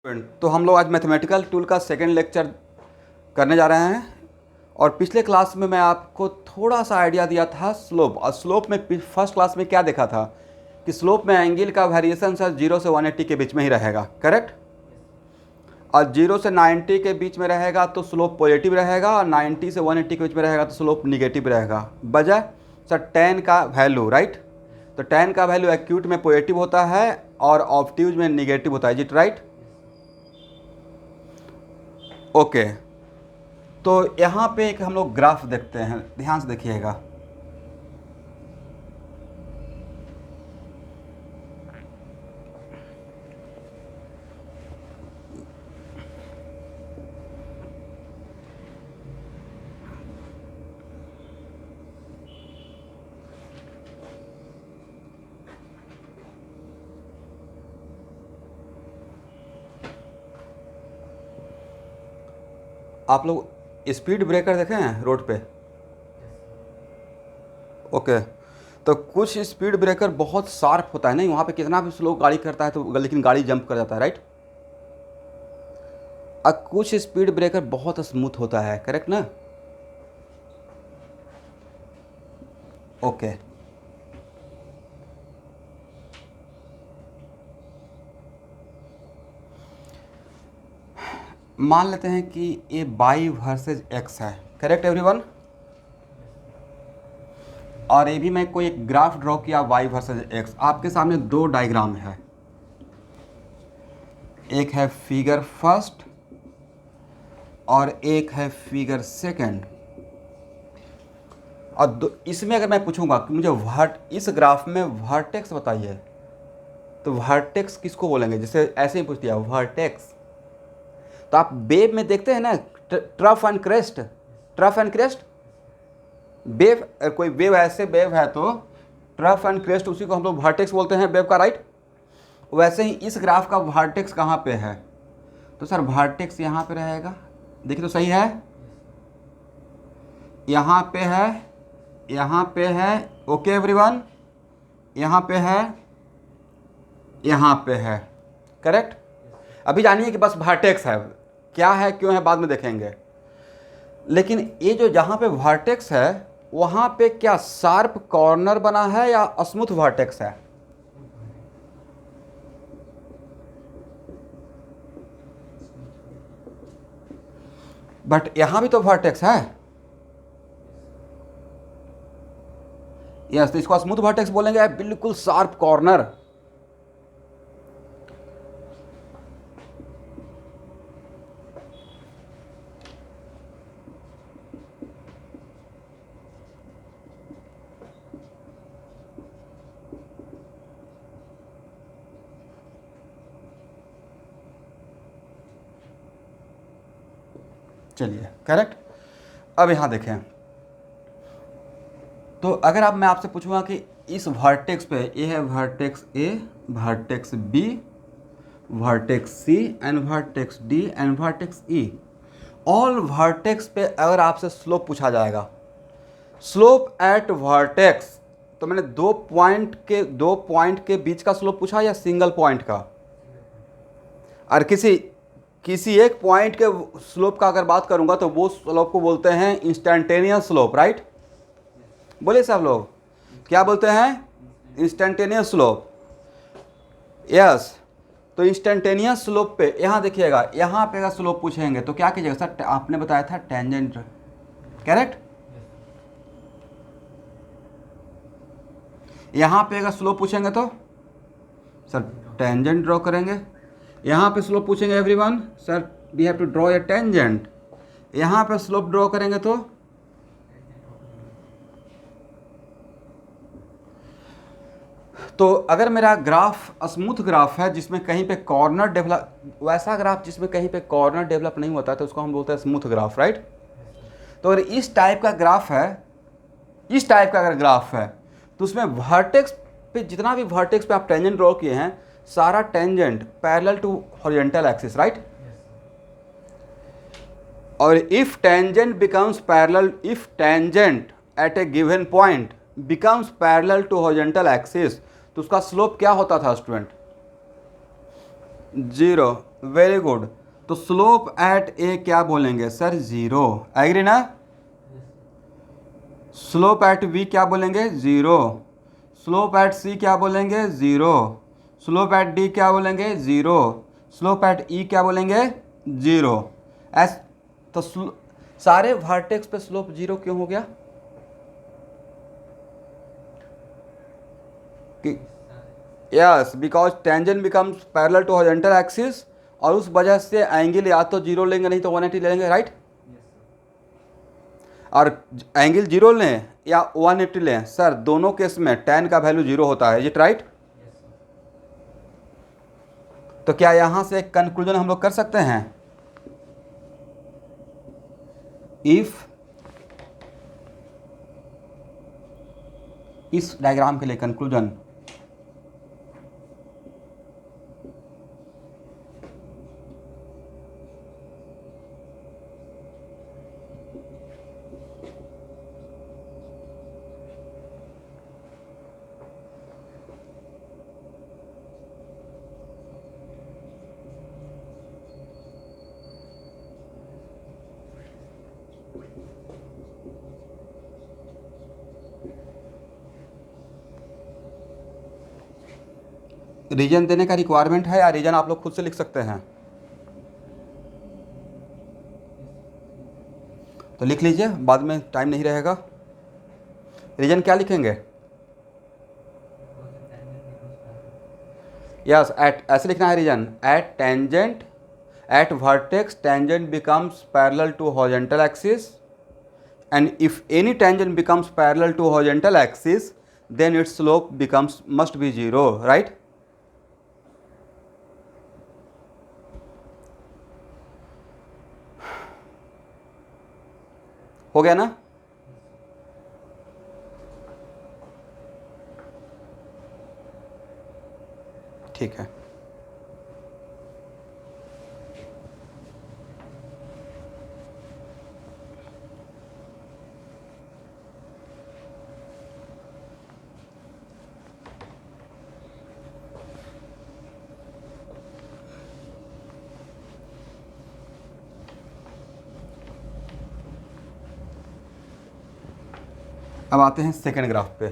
तो हम लोग आज मैथमेटिकल टूल का सेकेंड लेक्चर करने जा रहे हैं। और पिछले क्लास में मैं आपको थोड़ा सा आइडिया दिया था स्लोप। और स्लोप में फर्स्ट क्लास में क्या देखा था कि स्लोप में एंगल का वेरिएशन सर 0 से 180 के बीच में ही रहेगा, करेक्ट। और 0 से 90 के बीच में रहेगा तो स्लोप पॉजिटिव रहेगा, और 90 से 180 के बीच में रहेगा तो स्लोप निगेटिव रहेगा। बजाय सर tan का वैल्यू, राइट। तो tan का वैल्यू एक्यूट में पॉजिटिव होता है और ऑब्ट्यूज में निगेटिव होता है, इज इट राइट? ओके। तो यहाँ पे एक हम लोग ग्राफ देखते हैं, ध्यान से देखिएगा। आप लोग स्पीड ब्रेकर देखे हैं रोड पे? ओके। तो कुछ स्पीड ब्रेकर बहुत शार्प होता है, नहीं वहाँ पे कितना भी स्लो गाड़ी करता है तो लेकिन गाड़ी जंप कर जाता है, राइट। और कुछ स्पीड ब्रेकर बहुत स्मूथ होता है, करेक्ट ना? ओके। मान लेते हैं कि ये y वर्सेज x है, करेक्ट एवरीवन। और ये भी मैं कोई एक ग्राफ ड्रॉ किया y वर्सेज x। आपके सामने दो डायग्राम है, एक है फिगर फर्स्ट और एक है फिगर सेकंड। और इसमें अगर मैं पूछूंगा कि मुझे इस ग्राफ में वर्टेक्स बताइए, तो वर्टेक्स किसको बोलेंगे? जैसे ऐसे ही पूछ दिया वर्टेक्स, तो आप वेव में देखते हैं ना, trough and crest, trough and crest wave. कोई वेव ऐसे वेव है तो ट्रफ एंड क्रेस्ट, उसी को हम लोग वर्टेक्स बोलते हैं वेव का, राइट। वैसे ही इस ग्राफ का वर्टेक्स कहाँ पे है? तो सर वर्टेक्स यहाँ पे रहेगा, देखिए तो सही है, यहाँ पे है, यहाँ पे है, ओके एवरीवन, यहाँ पे है, यहाँ पे है, करेक्ट। अभी जानिए कि बस वर्टेक्स है, क्या है क्यों है बाद में देखेंगे। लेकिन ये जो जहाँ पे वर्टेक्स है वहाँ पे क्या शार्प कॉर्नर बना है या स्मूथ वर्टेक्स है? बट यहाँ भी तो वर्टेक्स है, यस। तो इसको स्मूथ वर्टेक्स बोलेंगे, बिल्कुल शार्प कॉर्नर। चलिए, करेक्ट। अब यहाँ देखें, तो अगर अब मैं आपसे पूछूंगा कि इस वर्टेक्स पे, ये है vertex A, vertex B, vertex C and vertex D and vertex E, all vertex पे अगर आपसे स्लोप पूछा जाएगा, स्लोप एट वर्टेक्स, तो मैंने दो पॉइंट के बीच का स्लोप पूछा या सिंगल पॉइंट का? और किसी एक पॉइंट के स्लोप का अगर बात करूंगा तो वो स्लोप को बोलते हैं इंस्टेंटेनियस स्लोप, राइट। बोलिए सब लोग, क्या बोलते हैं? Instantaneous slope, yes. तो इंस्टेंटेनियस स्लोप पे यहाँ देखिएगा, यहाँ पे अगर स्लोप पूछेंगे तो क्या कीजिएगा सर? आपने बताया था टेंजेंट, करेक्ट। यहाँ पे अगर स्लोप पूछेंगे तो सर टेंजेंट ड्रॉ करेंगे। यहाँ पे स्लोप पूछेंगे everyone, sir we have to draw a tangent. यहाँ पे स्लोप ड्रॉ करेंगे तो अगर मेरा ग्राफ स्मूथ ग्राफ है जिसमें कहीं पे कॉर्नर डेवलप, वैसा ग्राफ जिसमें कहीं पे कॉर्नर डेवलप नहीं होता तो उसको हम बोलते हैं स्मूथ ग्राफ, राइट। तो अगर इस टाइप का ग्राफ है, इस टाइप का अगर ग्राफ है तो उसमें वर्टेक्स पे, जितना भी वर्टेक्स पे आप टेंजेंट ड्रॉ किए हैं, सारा tangent parallel to horizontal axis, right. और if tangent becomes parallel, if tangent at a given point becomes parallel to horizontal axis, तो उसका स्लोप क्या होता था स्टूडेंट? 0। Very good. तो स्लोप एट ए क्या बोलेंगे सर? जीरो। एग्री ना? स्लोप एट बी क्या बोलेंगे? ज़ीरो। स्लोप एट सी क्या बोलेंगे? ज़ीरो। स्लोप एट डी क्या बोलेंगे? ज़ीरो। स्लोप एट ई क्या बोलेंगे? ज़ीरो। एस तो सारे वर्टेक्स पे स्लोप जीरो क्यों हो गया? Yes, because tangent becomes parallel to horizontal axis, और उस वजह से एंगल या तो जीरो लेंगे नहीं तो 180 ले लेंगे, राइट? और एंगल जीरो लें या 180 लें सर, दोनों केस में tan का वैल्यू जीरो होता है, इट राइट? तो क्या यहां से एक कंक्लूजन हम लोग कर सकते हैं? इफ इस डायग्राम के लिए कंक्लूजन, रीजन देने का रिक्वायरमेंट है या रीजन आप लोग खुद से लिख सकते हैं? तो लिख लीजिए, बाद में टाइम नहीं रहेगा। रीजन क्या लिखेंगे? यस, एट ऐसे लिखना है reason, at tangent at vertex tangent becomes parallel to horizontal axis, and if any tangent becomes parallel to horizontal axis then its slope must be zero, right? हो गया ना? ठीक है। अब आते हैं सेकेंड ग्राफ पे।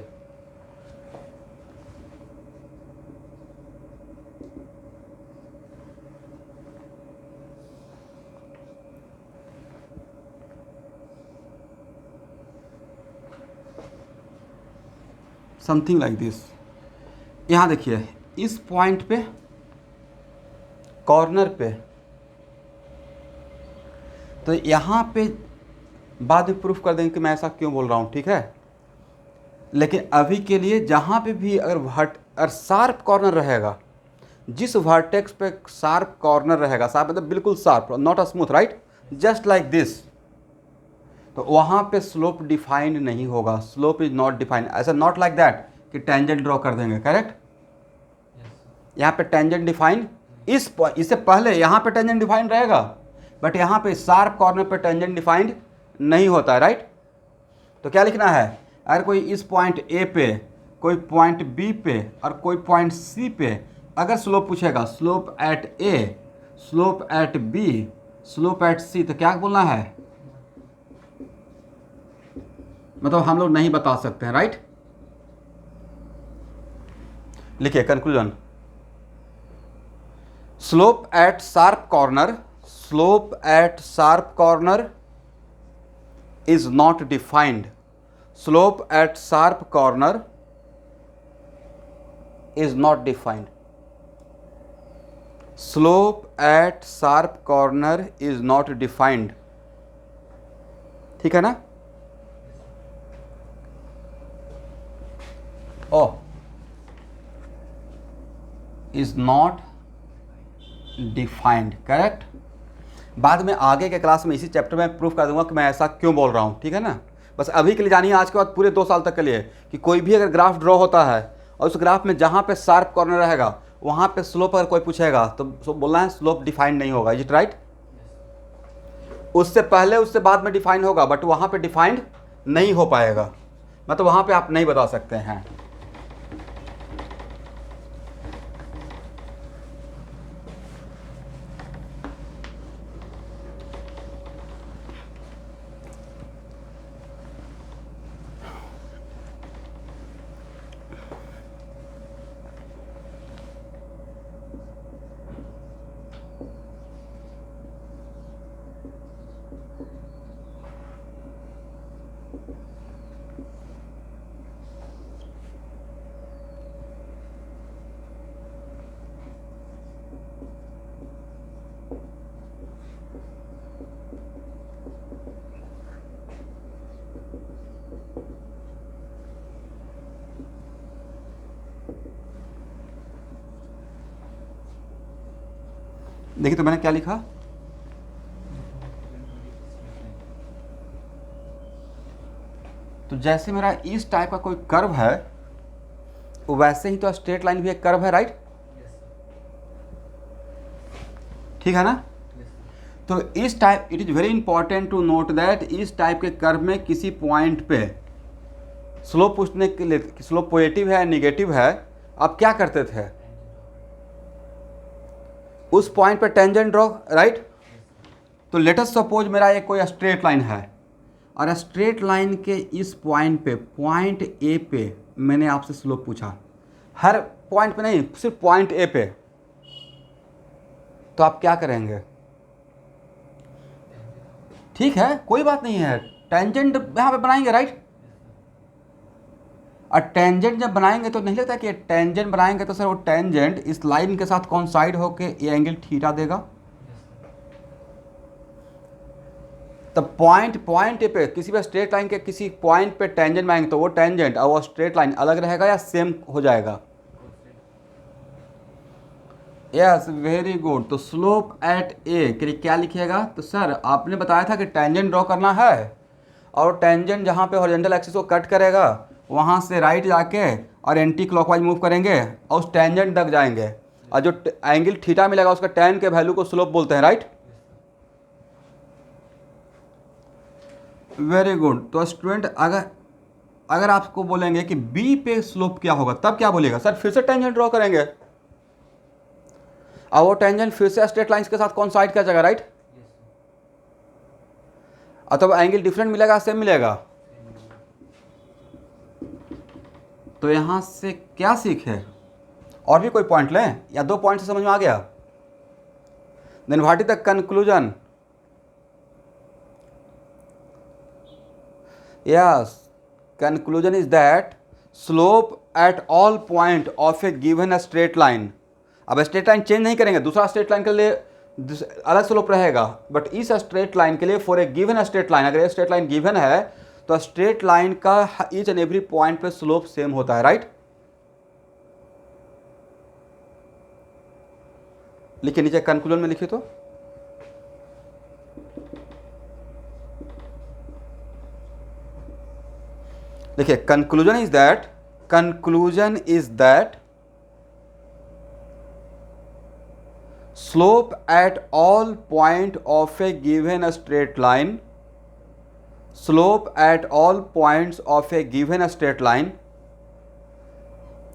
Something like this. यहाँ देखिए, इस पॉइंट पे कॉर्नर पे, तो यहाँ पे बाद में प्रूफ कर देंगे कि मैं ऐसा क्यों बोल रहा हूँ, ठीक है? लेकिन अभी के लिए जहाँ पे भी अगर शार्प कॉर्नर रहेगा, जिस वर्टेक्स पे शार्प कॉर्नर रहेगा, शार्प मतलब बिल्कुल sharp, not a smooth, right, just like this, तो वहाँ पे स्लोप डिफाइंड नहीं होगा। Slope is not defined. ऐसा नॉट लाइक दैट कि टेंजेंट ड्रॉ कर देंगे, करेक्ट? यहाँ पे टेंजेंट डिफाइंड, इससे पहले यहाँ पे टेंजेंट डिफाइंड रहेगा, बट यहाँ पे शार्प कॉर्नर पे टेंजेंट डिफाइंड नहीं होता है, राइट? तो क्या लिखना है? अगर कोई इस पॉइंट ए पे, कोई पॉइंट बी पे और कोई पॉइंट सी पे अगर स्लोप पूछेगा, slope at A, slope at B, slope at C, तो क्या बोलना है? मतलब हम लोग नहीं बता सकते हैं, राइट? लिखिए conclusion, slope eight sharp corner, slope eight sharp corner is not defined. Slope at sharp corner is not defined. Slope at sharp corner is not defined. ठीक है ना? Oh, is not defined, correct? बाद में आगे के class में इसी chapter में प्रूफ कर दूंगा कि मैं ऐसा क्यों बोल रहा हूँ, ठीक है ना? बस अभी के लिए जानिए, आज के बाद पूरे 2 साल तक के लिए, कि कोई भी अगर ग्राफ ड्रॉ होता है और उस ग्राफ में जहाँ पे शार्प कॉर्नर रहेगा वहाँ पे स्लोप अगर कोई पूछेगा तो बोलना है स्लोप डिफाइंड नहीं होगा, इज इट राइट? उससे पहले उससे बाद में डिफाइन होगा, बट वहाँ पे डिफाइंड नहीं हो पाएगा, मतलब वहाँ पे आप नहीं बता सकते हैं। देखिए तो मैंने क्या लिखा, तो जैसे मेरा इस टाइप का कोई कर्व है वैसे ही तो स्ट्रेट लाइन भी एक कर्व है, राइट? ठीक है ना? तो इस type, it is very important to note that इस टाइप के कर्व में किसी पॉइंट पे स्लोप पूछने के लिए, स्लोप पॉजिटिव है नेगेटिव है, आप क्या करते थे? उस पॉइंट पे टेंजेंट ड्रॉ, राइट? तो लेट अस सपोज मेरा एक कोई स्ट्रेट लाइन है और स्ट्रेट लाइन के इस पॉइंट पे, पॉइंट ए पे मैंने आपसे स्लोप पूछा, हर पॉइंट पे नहीं, सिर्फ पॉइंट ए पे, तो आप क्या करेंगे? ठीक है, कोई बात नहीं है, टेंजेंट यहाँ पे बनाएंगे, राइट? और टेंजेंट जब बनाएंगे तो नहीं लगता कि टेंजेंट बनाएंगे तो सर वो टेंजेंट इस लाइन के साथ कॉन्साइड होके ये एंगल थीटा देगा। तब पॉइंट ए पे किसी भी स्ट्रेट लाइन के किसी पॉइंट पे टेंजेंट बनाएंगे तो वो टेंजेंट और वो स्ट्रेट लाइन अलग रहेगा या सेम हो जाएगा? Yes, very good. तो स्लोप एट ए के लिए क्या लिखिएगा? तो सर आपने बताया था कि टेंजेंट ड्रॉ करना है और टेंजेंट जहाँ पे हॉरिजॉन्टल एक्सिस को कट करेगा वहाँ से राइट जाके और एंटी क्लॉकवाइज मूव करेंगे और उस टेंजेंट तक जाएंगे और जो एंगल थीटा मिलेगा उसका tan के वैल्यू को स्लोप बोलते हैं, राइट? Very good. तो स्टूडेंट अगर आपको बोलेंगे कि बी पे स्लोप क्या होगा तब क्या बोलेगा? सर फिर से टेंजेंट ड्रॉ करेंगे और वो टेंजेंट फिर से स्ट्रेट लाइंस के साथ कॉन्साइड कर जाएगा, राइट? अथवा एंगल डिफरेंट मिलेगा सेम मिलेगा? तो यहां से क्या सीखे? और भी कोई पॉइंट लें या 2 पॉइंट से समझ में आ गया? Then what is the conclusion? Yes, conclusion is that slope at all point of a given straight line, अब स्ट्रेट लाइन चेंज नहीं करेंगे, दूसरा स्ट्रेट लाइन के लिए अलग स्लोप रहेगा, बट इस स्ट्रेट लाइन के लिए for a given straight line, अगर ये स्ट्रेट लाइन गिवन है तो स्ट्रेट लाइन का ईच एंड एवरी पॉइंट पे स्लोप सेम होता है, राइट? लिखिए नीचे कंक्लूजन में लिखिए तो देखिए conclusion is that slope at all point of a given straight line, slope at all points of a given straight line,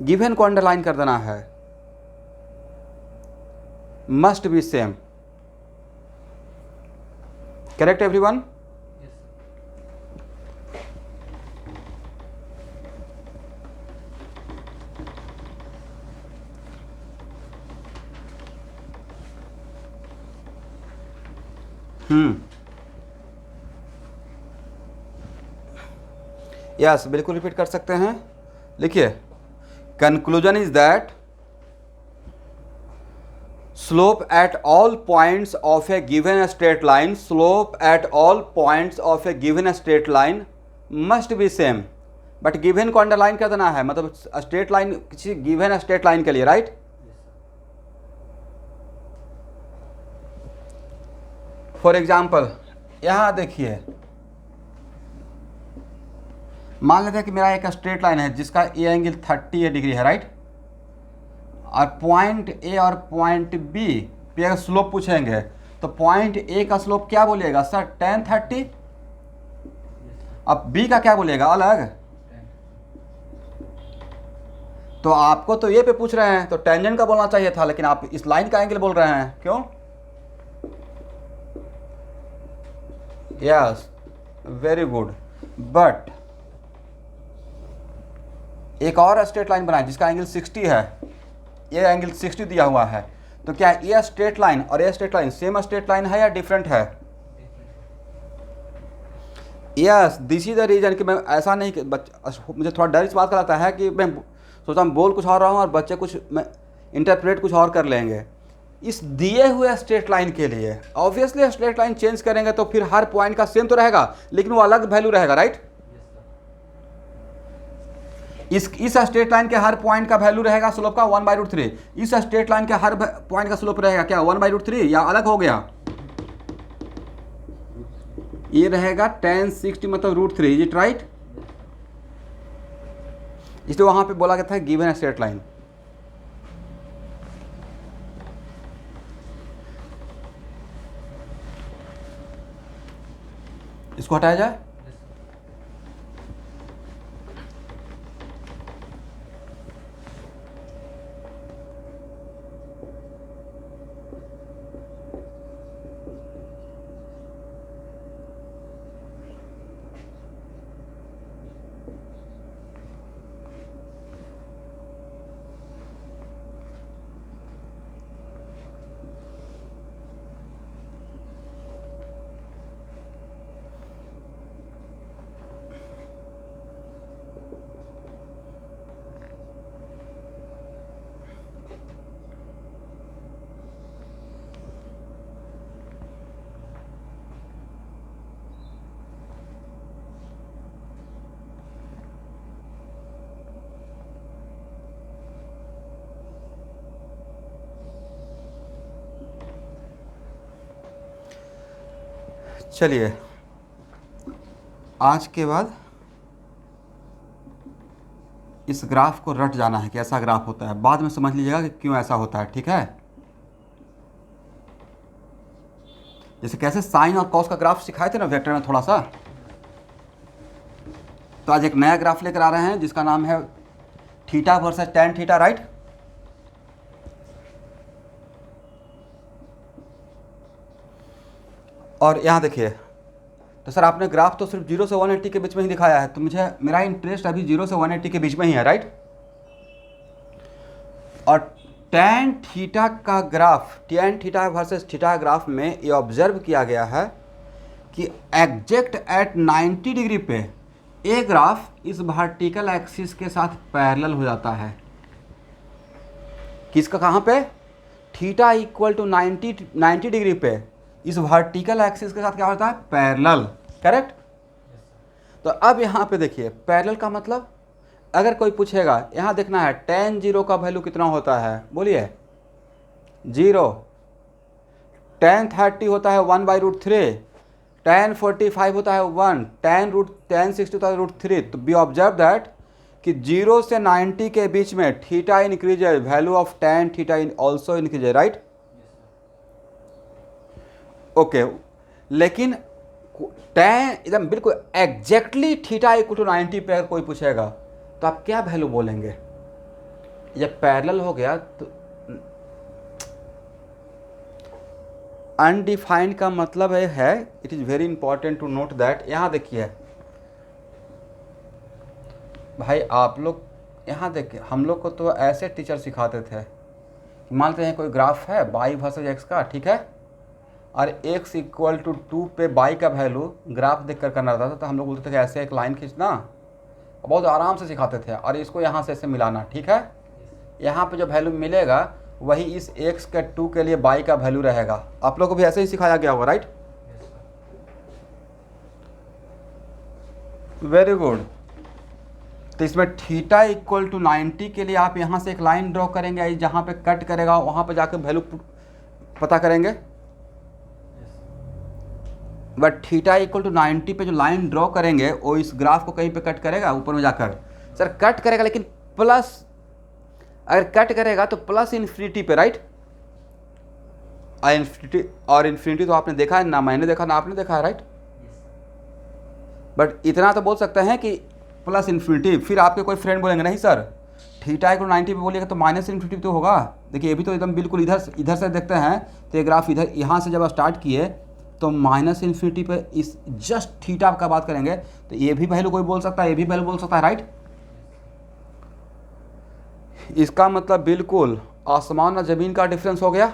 given को अंडरलाइन कर देना है, must be same. Correct everyone? Yes, बिल्कुल रिपीट कर सकते हैं। लिखिए conclusion is that slope at all points of a given straight line, slope at all points of a given straight line must be same, but given को underline कर देना है, मतलब स्ट्रेट लाइन किसी गिवन स्ट्रेट लाइन के लिए, right? For example यहां देखिए, मान लेते हैं कि मेरा एक स्ट्रेट लाइन है जिसका ए एंगल 30 डिग्री है, राइट? और पॉइंट ए और पॉइंट बी पे अगर स्लोप पूछेंगे तो पॉइंट ए का स्लोप क्या बोलिएगा? Sir tan 30। अब बी का क्या बोलिएगा? अलग। तो आपको तो ये पे पूछ रहे हैं तो टेंजेंट का बोलना चाहिए था, लेकिन आप इस लाइन का एंगल बोल रहे हैं, क्यों? Yes, very good. बट एक और स्ट्रेट लाइन बनाए जिसका एंगल 60 है, ये एंगल 60 दिया हुआ है, तो क्या ये स्ट्रेट लाइन और ये straight line same straight line है या डिफरेंट है? Yes, this is the reason कि मैं ऐसा नहीं कि मुझे थोड़ा डर इस बात का लगता है कि मैं सोचता हूँ बोल कुछ और रहा हूँ और बच्चे कुछ इंटरप्रेट कुछ और कर लेंगे। इस दिए हुए स्ट्रेट लाइन के लिए ऑब्वियसली स्ट्रेट लाइन चेंज करेंगे तो फिर हर पॉइंट का सेम तो रहेगा, लेकिन वो अलग वैल्यू रहेगा, राइट? इस स्ट्रेट लाइन के हर पॉइंट का वैल्यू रहेगा स्लोप का 1/√3। इस स्ट्रेट लाइन के हर पॉइंट का स्लोप रहेगा क्या 1/√3 या अलग हो गया? ये रहेगा tan 60 मतलब √3, इज इट राइट? इसलिए वहां पे बोला गया था गिवन स्ट्रेट लाइन। इसको हटाया जाए। चलिए आज के बाद इस ग्राफ को रट जाना है कि ऐसा ग्राफ होता है, बाद में समझ लीजिएगा कि क्यों ऐसा होता है, ठीक है? जैसे कैसे साइन और कॉस का ग्राफ सिखाए थे ना वेक्टर में थोड़ा सा, तो आज एक नया ग्राफ लेकर आ रहे हैं जिसका नाम है theta versus tan theta, right? और यहाँ देखिए, तो सर आपने ग्राफ तो सिर्फ 0 से 180 के बीच में ही दिखाया है, तो मुझे मेरा इंटरेस्ट अभी 0 से 180 के बीच में ही है, राइट? और tan थीटा का graph, tan theta versus theta graph में ये ऑब्जर्व किया गया है कि एग्जैक्ट एट 90 डिग्री पे ये ग्राफ इस वर्टिकल एक्सिस के साथ पैरेलल हो जाता है। किसका, कहाँ पे? थीटा इक्वल टू 90 डिग्री पे इस वर्टिकल एक्सिस के साथ क्या होता है? Parallel, correct? तो अब यहाँ पे देखिए, पैरेलल का मतलब अगर कोई पूछेगा, यहाँ देखना है tan 0 का वैल्यू कितना होता है, बोलिए 0, tan 30 होता है 1/√3, tan 45 होता है 1, tan 60 होता है √3। तो बी ऑब्जर्व दैट कि 0 से 90 के बीच में theta increases, value of tan theta also increases, right? Okay, लेकिन tan एकदम बिल्कुल एग्जैक्टली थीटा इक्वल टू 90 पे अगर कोई पूछेगा तो आप क्या वैल्यू बोलेंगे? जब पैरेलल हो गया तो अनडिफाइंड का मतलब है, it is very important to note that. यहाँ देखिए भाई, आप लोग यहाँ देखिए, हम लोग को तो ऐसे टीचर सिखाते थे कि मानते हैं कोई ग्राफ है y वर्सेस x का, ठीक है, और x इक्वल टू 2 पे y का वैल्यू ग्राफ देखकर करना रहता था, तो हम लोग बोलते थे कि ऐसे एक लाइन खींचना, बहुत आराम से सिखाते थे, और इसको यहाँ से ऐसे मिलाना, ठीक है? यहाँ पे जो वैल्यू मिलेगा वही इस x के 2 के लिए y का वैल्यू रहेगा। आप लोग को भी ऐसे ही सिखाया गया होगा, राइट? Very good. तो इसमें थीटा इक्वल टू 90 के लिए आप यहाँ से एक लाइन ड्रॉ करेंगे, जहाँ पे कट करेगा वहाँ पे जाकर वैल्यू पता करेंगे। बट थीटा इक्वल टू 90 पे जो लाइन ड्रॉ करेंगे वो इस ग्राफ को कहीं पे कट करेगा, ऊपर में जाकर। सर कट करेगा, लेकिन प्लस, अगर कट करेगा तो प्लस इन्फिनिटी पे, राइट? और इन्फिनिटी तो आपने देखा है ना, मैंने देखा ना आपने देखा है, राइट? बट इतना तो बोल सकते हैं कि प्लस इन्फिनिटी। फिर आपके कोई फ्रेंड बोलेंगे नहीं सर थीटा इक्वल 90 पे बोलिएगा तो माइनस इन्फिनिटी तो होगा। देखिए ये भी तो एकदम बिल्कुल इधर से देखते हैं तो ये ग्राफ इधर, यहाँ से जब स्टार्ट किए तो माइनस इन्फिनिटी पे इस जस्ट थीटा का बात करेंगे तो ये भी वैल्यू कोई बोल सकता है, ये भी वैल्यू बोल सकता है, राइट? इसका मतलब बिल्कुल आसमान और ज़मीन का डिफरेंस हो गया।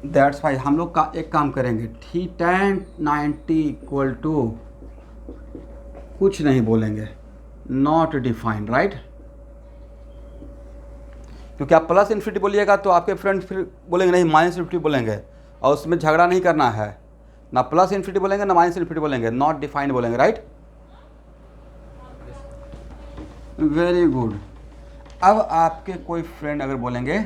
दैट्स वाई हम लोग का एक काम करेंगे, tan 90 इक्वल टू कुछ नहीं बोलेंगे, नॉट डिफाइंड, राइट? क्योंकि आप प्लस इन्फिनिटी बोलिएगा तो आपके फ्रेंड फिर बोलेंगे नहीं माइनस इन्फिनिटी बोलेंगे, और उसमें झगड़ा नहीं करना है, ना प्लस इन्फिनिटी बोलेंगे ना माइनस इन्फिनिटी बोलेंगे, नॉट डिफाइंड बोलेंगे, राइट? Very good. अब आपके कोई फ्रेंड अगर बोलेंगे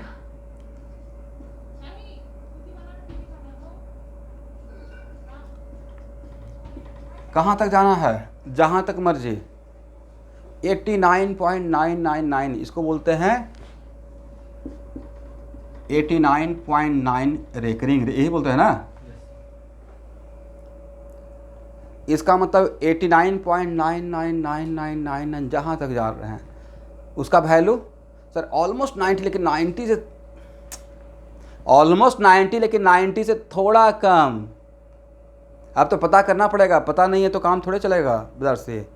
कहाँ तक जाना है, जहाँ तक मर्जी, 89.999, इसको बोलते हैं 89.9 रेकरिंग, यही बोलते हैं ना। इसका मतलब 89.99999 जहाँ तक जा रहे हैं उसका वैल्यू सर ऑलमोस्ट 90, लेकिन 90 से ऑलमोस्ट 90, लेकिन 90 से थोड़ा कम। अब तो पता करना पड़ेगा, पता नहीं है तो काम थोड़े चलेगा उधर से।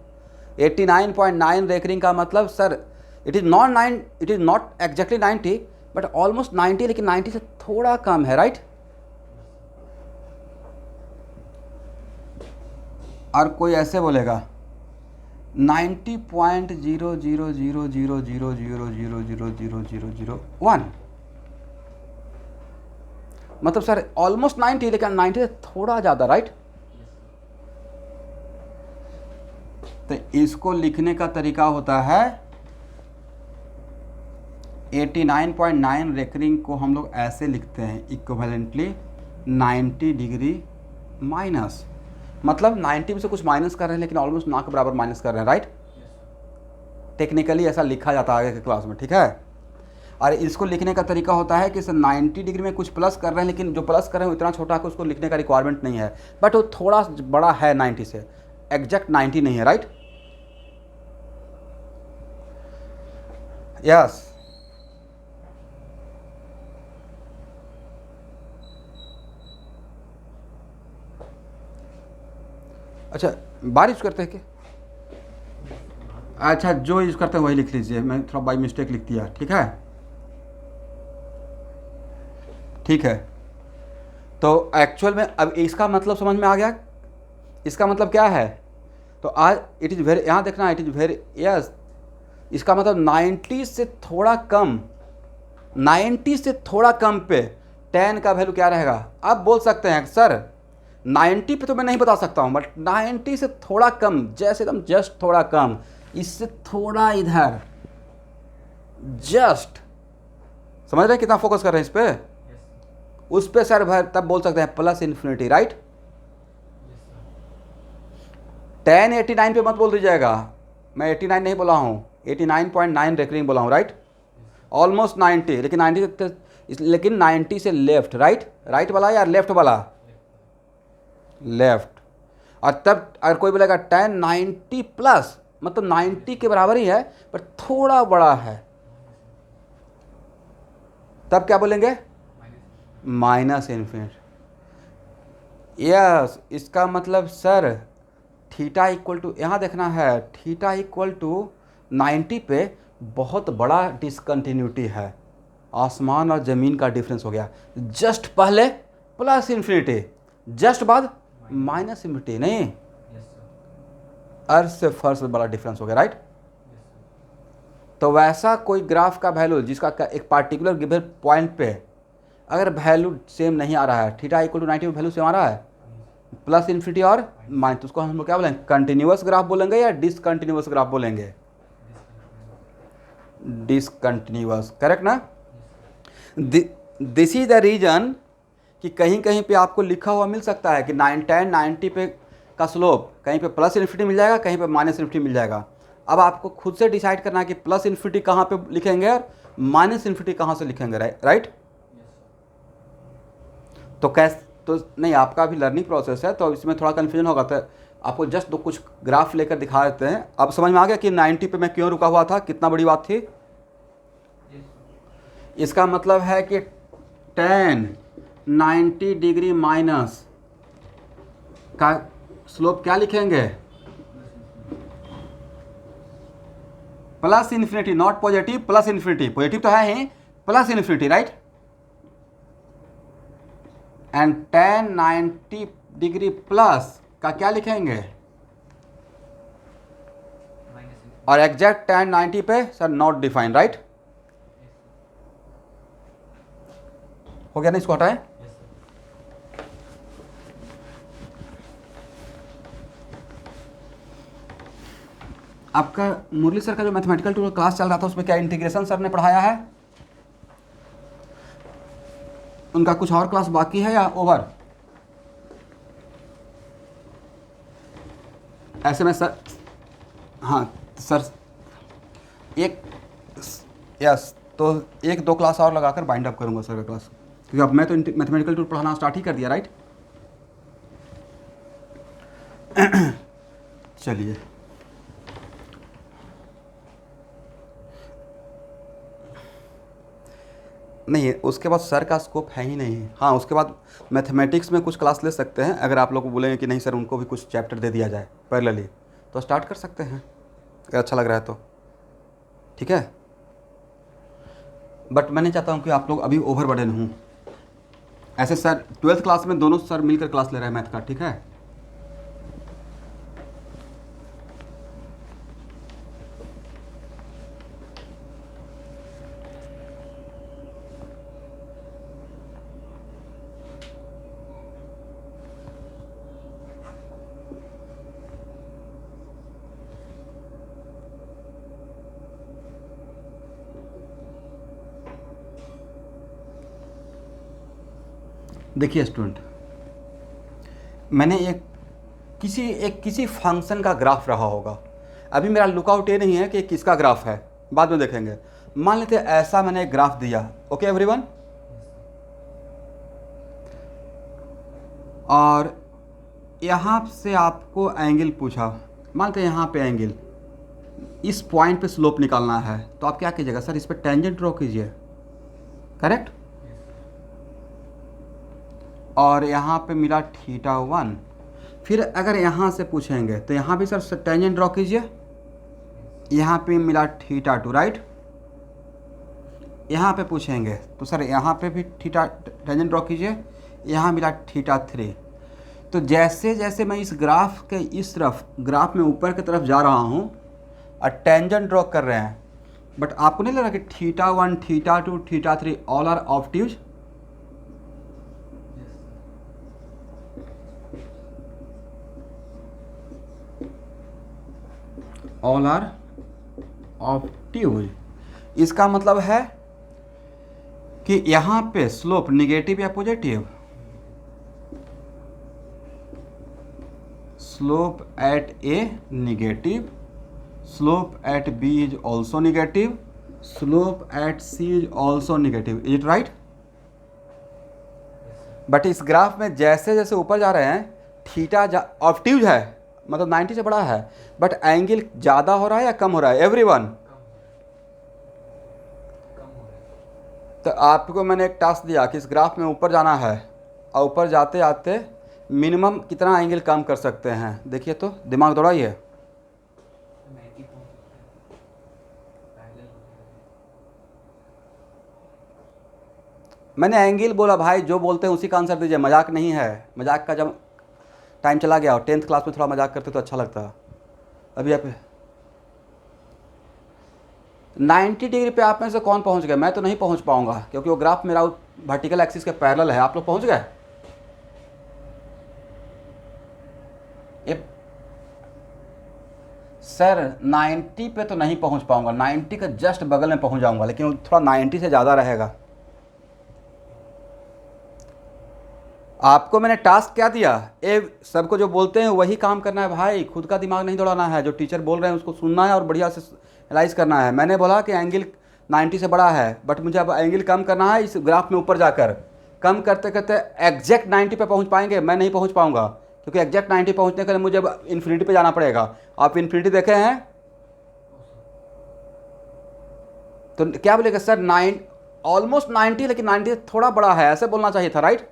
89.9 रेकरिंग का मतलब sir it is not exactly 90 but almost 90, लेकिन 90 से थोड़ा कम है, राइट। और कोई ऐसे बोलेगा 90.0000000000001, मतलब सर ऑलमोस्ट 90 लेकिन 90 से थोड़ा ज़्यादा, राइट। तो इसको लिखने का तरीका होता है 89.9 रेकरिंग को हम लोग ऐसे लिखते हैं इक्विवेलेंटली 90 डिग्री माइनस, मतलब 90 में से कुछ माइनस कर रहे हैं लेकिन ऑलमोस्ट ना के बराबर माइनस कर रहे हैं, राइट। टेक्निकली ऐसा लिखा जाता है आगे के क्लास में, ठीक है। और इसको लिखने का तरीका होता है कि सर 90 डिग्री में कुछ प्लस कर रहे हैं, लेकिन जो प्लस कर रहे हैं इतना छोटा है कि उसको लिखने का रिक्वायरमेंट नहीं है, बट वो थोड़ा बड़ा है 90 से, एग्जैक्ट 90 नहीं है, राइट। यस अच्छा, बार यूज करते हैं क्या? अच्छा, जो यूज करते हैं वही लिख लीजिए, मैं थोड़ा बाई मिस्टेक लिख दिया, ठीक है। ठीक है, तो एक्चुअल में अब इसका मतलब समझ में आ गया, इसका मतलब क्या है। तो आज इट इज़ वेरी, यहाँ देखना, इट इज़ वेरी, यस, इसका मतलब 90 से थोड़ा कम, 90 से थोड़ा कम पे tan का वैल्यू क्या रहेगा। आप बोल सकते हैं सर 90 पे तो मैं नहीं बता सकता हूँ, बट 90 से थोड़ा कम, जैसे एकदम जस्ट थोड़ा कम, इससे थोड़ा इधर, जस्ट, समझ रहे हैं कितना फोकस कर रहे हैं इस पे, उस पे सर भर, तब बोल सकते हैं प्लस इन्फिनिटी, राइट। tan 89 पे मत बोल दीजिएगा, मैं 89 नहीं बोला हूँ, 89.9 रेकरिंग बोला हूँ, राइट। ऑलमोस्ट 90, लेकिन 90 लेकिन 90 से लेफ्ट, राइट, राइट वाला या लेफ्ट वाला, लेफ्ट। और तब अगर कोई बोलेगा tan 90 प्लस, मतलब 90 के बराबर ही है पर थोड़ा बड़ा है, तब क्या बोलेंगे, माइनस इन्फिनिटी। यस, इसका मतलब सर थीटा इक्वल टू, यहाँ देखना है, थीटा इक्वल टू 90 पे बहुत बड़ा डिसकंटिन्यूटी है, आसमान और ज़मीन का डिफरेंस हो गया। जस्ट पहले प्लस इन्फिनिटी, जस्ट बाद माइनस इन्फिनिटी, नहीं, अर्थ से फर्स्ट बड़ा डिफरेंस हो गया, राइट। तो वैसा कोई ग्राफ का वैल्यू जिसका एक पार्टिकुलर गिवन पॉइंट पे अगर वैल्यू सेम नहीं आ रहा है, थीटा इक्वल टू 90 में वैल्यू सेम आ रहा है, प्लस इन्फिनिटी और माइनस, तो उसको हम लोग क्या बोलेंगे, कंटिन्यूअस ग्राफ बोलेंगे या डिसकंटिन्यूअस ग्राफ बोलेंगे, डिसकंटिन्यूअस, करेक्ट ना। दिस इज द रीजन कि कहीं कहीं पे आपको लिखा हुआ मिल सकता है कि 10 90 पे का स्लोप कहीं पे प्लस इन्फिनिटी मिल जाएगा, कहीं पे माइनस इन्फिनिटी मिल जाएगा। अब आपको खुद से डिसाइड करना है कि प्लस इन्फिनिटी कहाँ पे लिखेंगे और माइनस इन्फिनिटी कहाँ से लिखेंगे, राइट। तो कैसे, तो नहीं, आपका भी लर्निंग प्रोसेस है तो इसमें थोड़ा कन्फ्यूजन होगा, तो आपको जस्ट दो कुछ ग्राफ लेकर दिखा देते हैं। अब समझ में आ गया कि 90 पे मैं क्यों रुका हुआ था, कितना बड़ी बात थी। इसका मतलब है कि tan 90 डिग्री माइनस का स्लोप क्या लिखेंगे, plus infinity, not positive, plus infinity, positive तो है ही, plus infinity, right. And tan 90 degree plus का क्या लिखेंगे, और एग्जैक्ट tan 90 पे सर नॉट डिफाइंड, राइट। हो गया ना, इसको हटाएं। आपका मुरली सर का जो मैथमेटिकल टूल क्लास चल रहा था उसमें क्या इंटीग्रेशन सर ने पढ़ाया है? उनका कुछ और क्लास बाकी है या ओवर? ऐसे में सर, हाँ सर, एक, यस, तो एक दो क्लास और लगाकर बाइंड अप करूंगा सर का क्लास, क्योंकि अब मैं तो मैथमेटिकल टूल पढ़ाना स्टार्ट ही कर दिया, राइट? चलिए, नहीं उसके बाद सर का स्कोप है ही नहीं। हाँ, उसके बाद मैथमेटिक्स में कुछ क्लास ले सकते हैं, अगर आप लोग बोलेंगे कि नहीं सर उनको भी कुछ चैप्टर दे दिया जाए पैरेलली, तो स्टार्ट कर सकते हैं अगर अच्छा लग रहा है तो, ठीक है। बट मैं नहीं चाहता हूँ कि आप लोग अभी ओवर बर्डन हूँ। ऐसे सर 12th क्लास में दोनों सर मिलकर क्लास ले रहे हैं मैथ का, ठीक है। देखिए स्टूडेंट, मैंने किसी फंक्शन का ग्राफ रहा होगा। अभी मेरा लुकआउट ये नहीं है कि किसका ग्राफ है, बाद में देखेंगे। मान लेते हैं ऐसा मैंने एक ग्राफ दिया, ओके एवरीवन, और यहाँ से आपको एंगल पूछा, मानते हैं यहाँ पे एंगल, इस पॉइंट पे स्लोप निकालना है, तो आप क्या कीजिएगा सर, इस पर टेंजेंट ड्रॉ कीजिए, करेक्ट। और यहाँ पे मिला θ1। फिर अगर यहाँ से पूछेंगे तो यहाँ भी सर टेंजेंट ड्रॉ कीजिए, यहाँ पे मिला θ2, राइट। यहाँ पे पूछेंगे तो सर यहाँ पे भी टेंजेंट ड्रॉ कीजिए, यहाँ मिला θ3। तो जैसे जैसे मैं इस ग्राफ के इस तरफ, ग्राफ में ऊपर की तरफ जा रहा हूँ और टेंजेंट ड्रॉ कर रहे हैं, बट आपको नहीं लग रहा कि θ1, θ2, θ3 all are obtuse? All are obtuse. इसका मतलब है कि यहाँ पे स्लोप निगेटिव या positive, slope at A negative, slope at B is also negative, slope at C is also negative, is it right? But इस ग्राफ में जैसे जैसे ऊपर जा रहे हैं थीटा ऑब्ट्यूज है, मतलब 90 से बड़ा है, बट एंगल ज़्यादा हो रहा है या कम हो रहा है एवरीवन? तो आपको मैंने एक टास्क दिया कि इस ग्राफ में ऊपर जाना है, और ऊपर जाते जाते मिनिमम कितना एंगल कम कर सकते हैं, देखिए तो दिमाग दौड़ाइए। मैंने एंगल बोला भाई, जो बोलते हैं उसी का आंसर दीजिए, मजाक नहीं है। मजाक का जब टाइम चला गया, और 10th क्लास में थोड़ा मजाक करते तो अच्छा लगता। अभी आप 90 डिग्री पे आप में से कौन पहुंच गए? मैं तो नहीं पहुंच पाऊंगा, क्योंकि वो ग्राफ मेरा वर्टिकल एक्सिस के पैरेलल है। आप लोग पहुंच गए? सर 90 पे तो नहीं पहुंच पाऊंगा, 90 का जस्ट बगल में पहुंच जाऊंगा, लेकिन थोड़ा 90 से ज़्यादा रहेगा। आपको मैंने टास्क क्या दिया? सबको जो बोलते हैं वही काम करना है भाई, खुद का दिमाग नहीं दौड़ाना है। जो टीचर बोल रहे हैं उसको सुनना है और बढ़िया से एनालाइज करना है। मैंने बोला कि एंगल 90 से बड़ा है, बट मुझे अब एंगल कम करना है इस ग्राफ में ऊपर जाकर। कम करते करते एग्जैक्ट 90 पे पहुंच पाएंगे? मैं नहीं पहुंच पाऊंगा, क्योंकि एग्जैक्ट 90 पहुंचने के लिए मुझे अब इन्फिनिटी पे जाना पड़ेगा। आप इन्फिनिटी देखे हैं? तो क्या बोलेगा सर, ऑलमोस्ट 90, लेकिन 90 थोड़ा बड़ा है, ऐसे बोलना चाहिए था, राइट?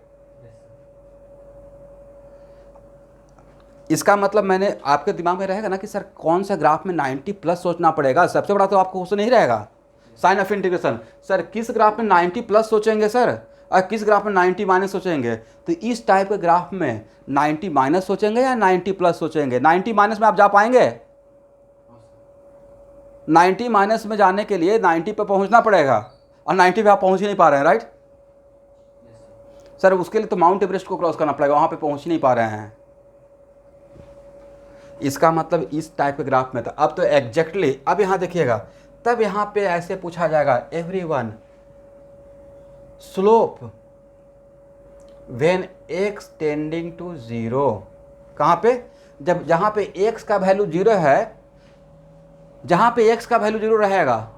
इसका मतलब मैंने आपके दिमाग में रहेगा ना कि सर कौन सा ग्राफ में 90 प्लस सोचना पड़ेगा। सबसे बड़ा तो आपको क्वेश्चन नहीं रहेगा साइन ऑफ इंटीग्रेशन। सर किस ग्राफ में 90 प्लस सोचेंगे सर, और किस ग्राफ में 90 माइनस सोचेंगे? तो इस टाइप के ग्राफ में 90 माइनस सोचेंगे या 90 प्लस सोचेंगे? 90 माइनस में आप जा पाएंगे? 90 माइनस में जाने के लिए 90 पे पहुंचना पड़ेगा, और 90 पे आप पहुंच ही नहीं पा रहे हैं, राइट? सर उसके लिए तो माउंट एवरेस्ट को क्रॉस करना पड़ेगा, वहां पे पहुंच ही नहीं पा रहे हैं। इसका मतलब इस टाइप के ग्राफ में था। अब तो एग्जैक्टली अब यहाँ देखिएगा, तब यहाँ पे ऐसे पूछा जाएगा everyone slope when x tending to 0। कहाँ पे? जब जहाँ पे x का वैल्यू 0 है, जहाँ पे x का वैल्यू 0 रहेगा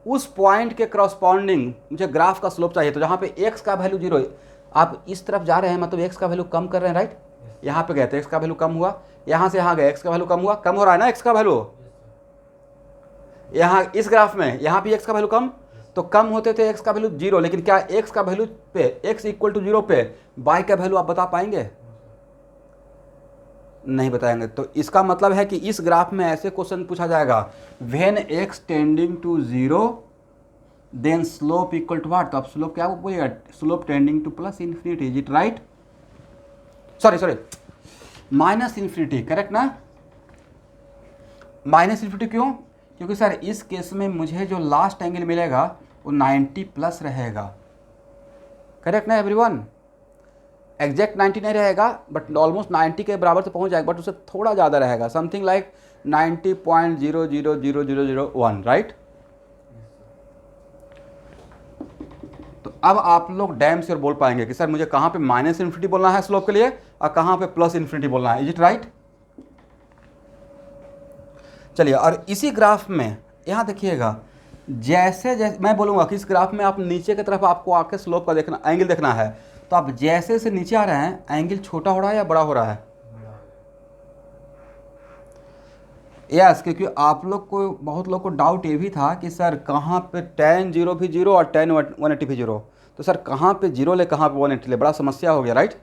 उस पॉइंट के करस्पॉन्डिंग मुझे ग्राफ का स्लोप चाहिए। तो जहाँ पे x का वैल्यू 0, आप इस तरफ जा रहे हैं मतलब x का वैल्यू कम कर रहे हैं, राइट? यहाँ पे गए तो x का वैल्यू कम हुआ, यहाँ से यहाँ गए x का वैल्यू कम हुआ, कम हो रहा है ना x का वैल्यू। यहाँ इस ग्राफ में यहाँ भी x का वैल्यू कम, तो कम होते थे x का वैल्यू 0, लेकिन क्या x का वैल्यू पे x इक्वल टू 0 पे y का वैल्यू आप बता पाएंगे? नहीं बताएंगे। तो इसका मतलब है कि इस ग्राफ में ऐसे क्वेश्चन पूछा जाएगा, when x tending to 0 then slope equal to what? तो आप स्लोप क्या बोलिएगा? Slope tending to plus infinity, is it right? Sorry minus infinity, correct ना? माइनस इन्फिनिटी क्यों? क्योंकि सर इस केस में मुझे जो लास्ट एंगल मिलेगा वो 90 प्लस रहेगा, करेक्ट ना एवरीवन? एग्जैक्ट 90 नहीं रहेगा बट ऑलमोस्ट 90 के बराबर तो पहुंच जाएगा, बट उससे थोड़ा ज़्यादा रहेगा, समथिंग लाइक 90.00001, राइट? तो अब आप लोग डैम श्योर बोल पाएंगे कि सर मुझे कहाँ पे माइनस इन्फिनिटी बोलना है स्लोप के लिए और कहाँ पे प्लस इन्फिनिटी बोलना है, इज इट राइट? चलिए, और इसी ग्राफ में यहाँ देखिएगा, जैसे जैसे मैं बोलूँगा कि इस ग्राफ में आप नीचे की तरफ आपको आके स्लोप का देखना, एंगल देखना है, तो आप जैसे से नीचे आ रहे हैं एंगल छोटा हो रहा है या बड़ा हो रहा है? यस, क्योंकि आप लोग को, बहुत लोग को डाउट ये भी था कि सर कहाँ पे tan 0 भी 0 और tan 180 भी 0, तो सर कहाँ पे 0 ले कहाँ पे 180 ले, बड़ा समस्या हो गया, राइट?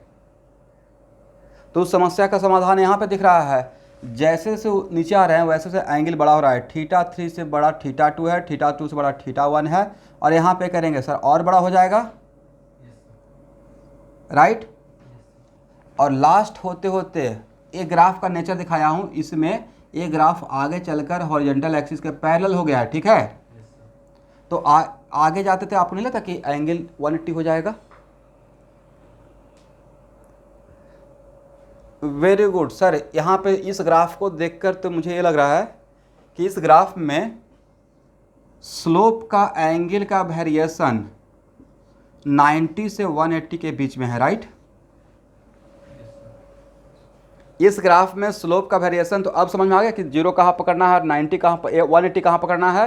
तो उस समस्या का समाधान यहाँ पे दिख रहा है, जैसे से नीचे आ रहे हैं वैसे से एंगल बड़ा हो रहा है, θ3 से बड़ा θ2 है, θ2 से बड़ा θ1 है, और यहाँ पे करेंगे सर और बड़ा हो जाएगा, राइट? और लास्ट होते होते एक ग्राफ का नेचर दिखाया हूँ, इसमें ये ग्राफ आगे चलकर हॉरिजॉन्टल एक्सिस के पैरेलल हो गया है, ठीक है? तो आगे जाते थे आपको नहीं लगता कि एंगल 180 हो जाएगा? वेरी गुड सर, यहाँ पे इस ग्राफ को देखकर तो मुझे ये लग रहा है कि इस ग्राफ में स्लोप का एंगल का वेरिएशन 90 से 180 के बीच में है, राइट? इस ग्राफ में स्लोप का वेरिएशन, तो अब समझ में आ गया कि 0 कहाँ पकड़ना है और 90 कहाँ पर, 180 कहाँ पकड़ना है?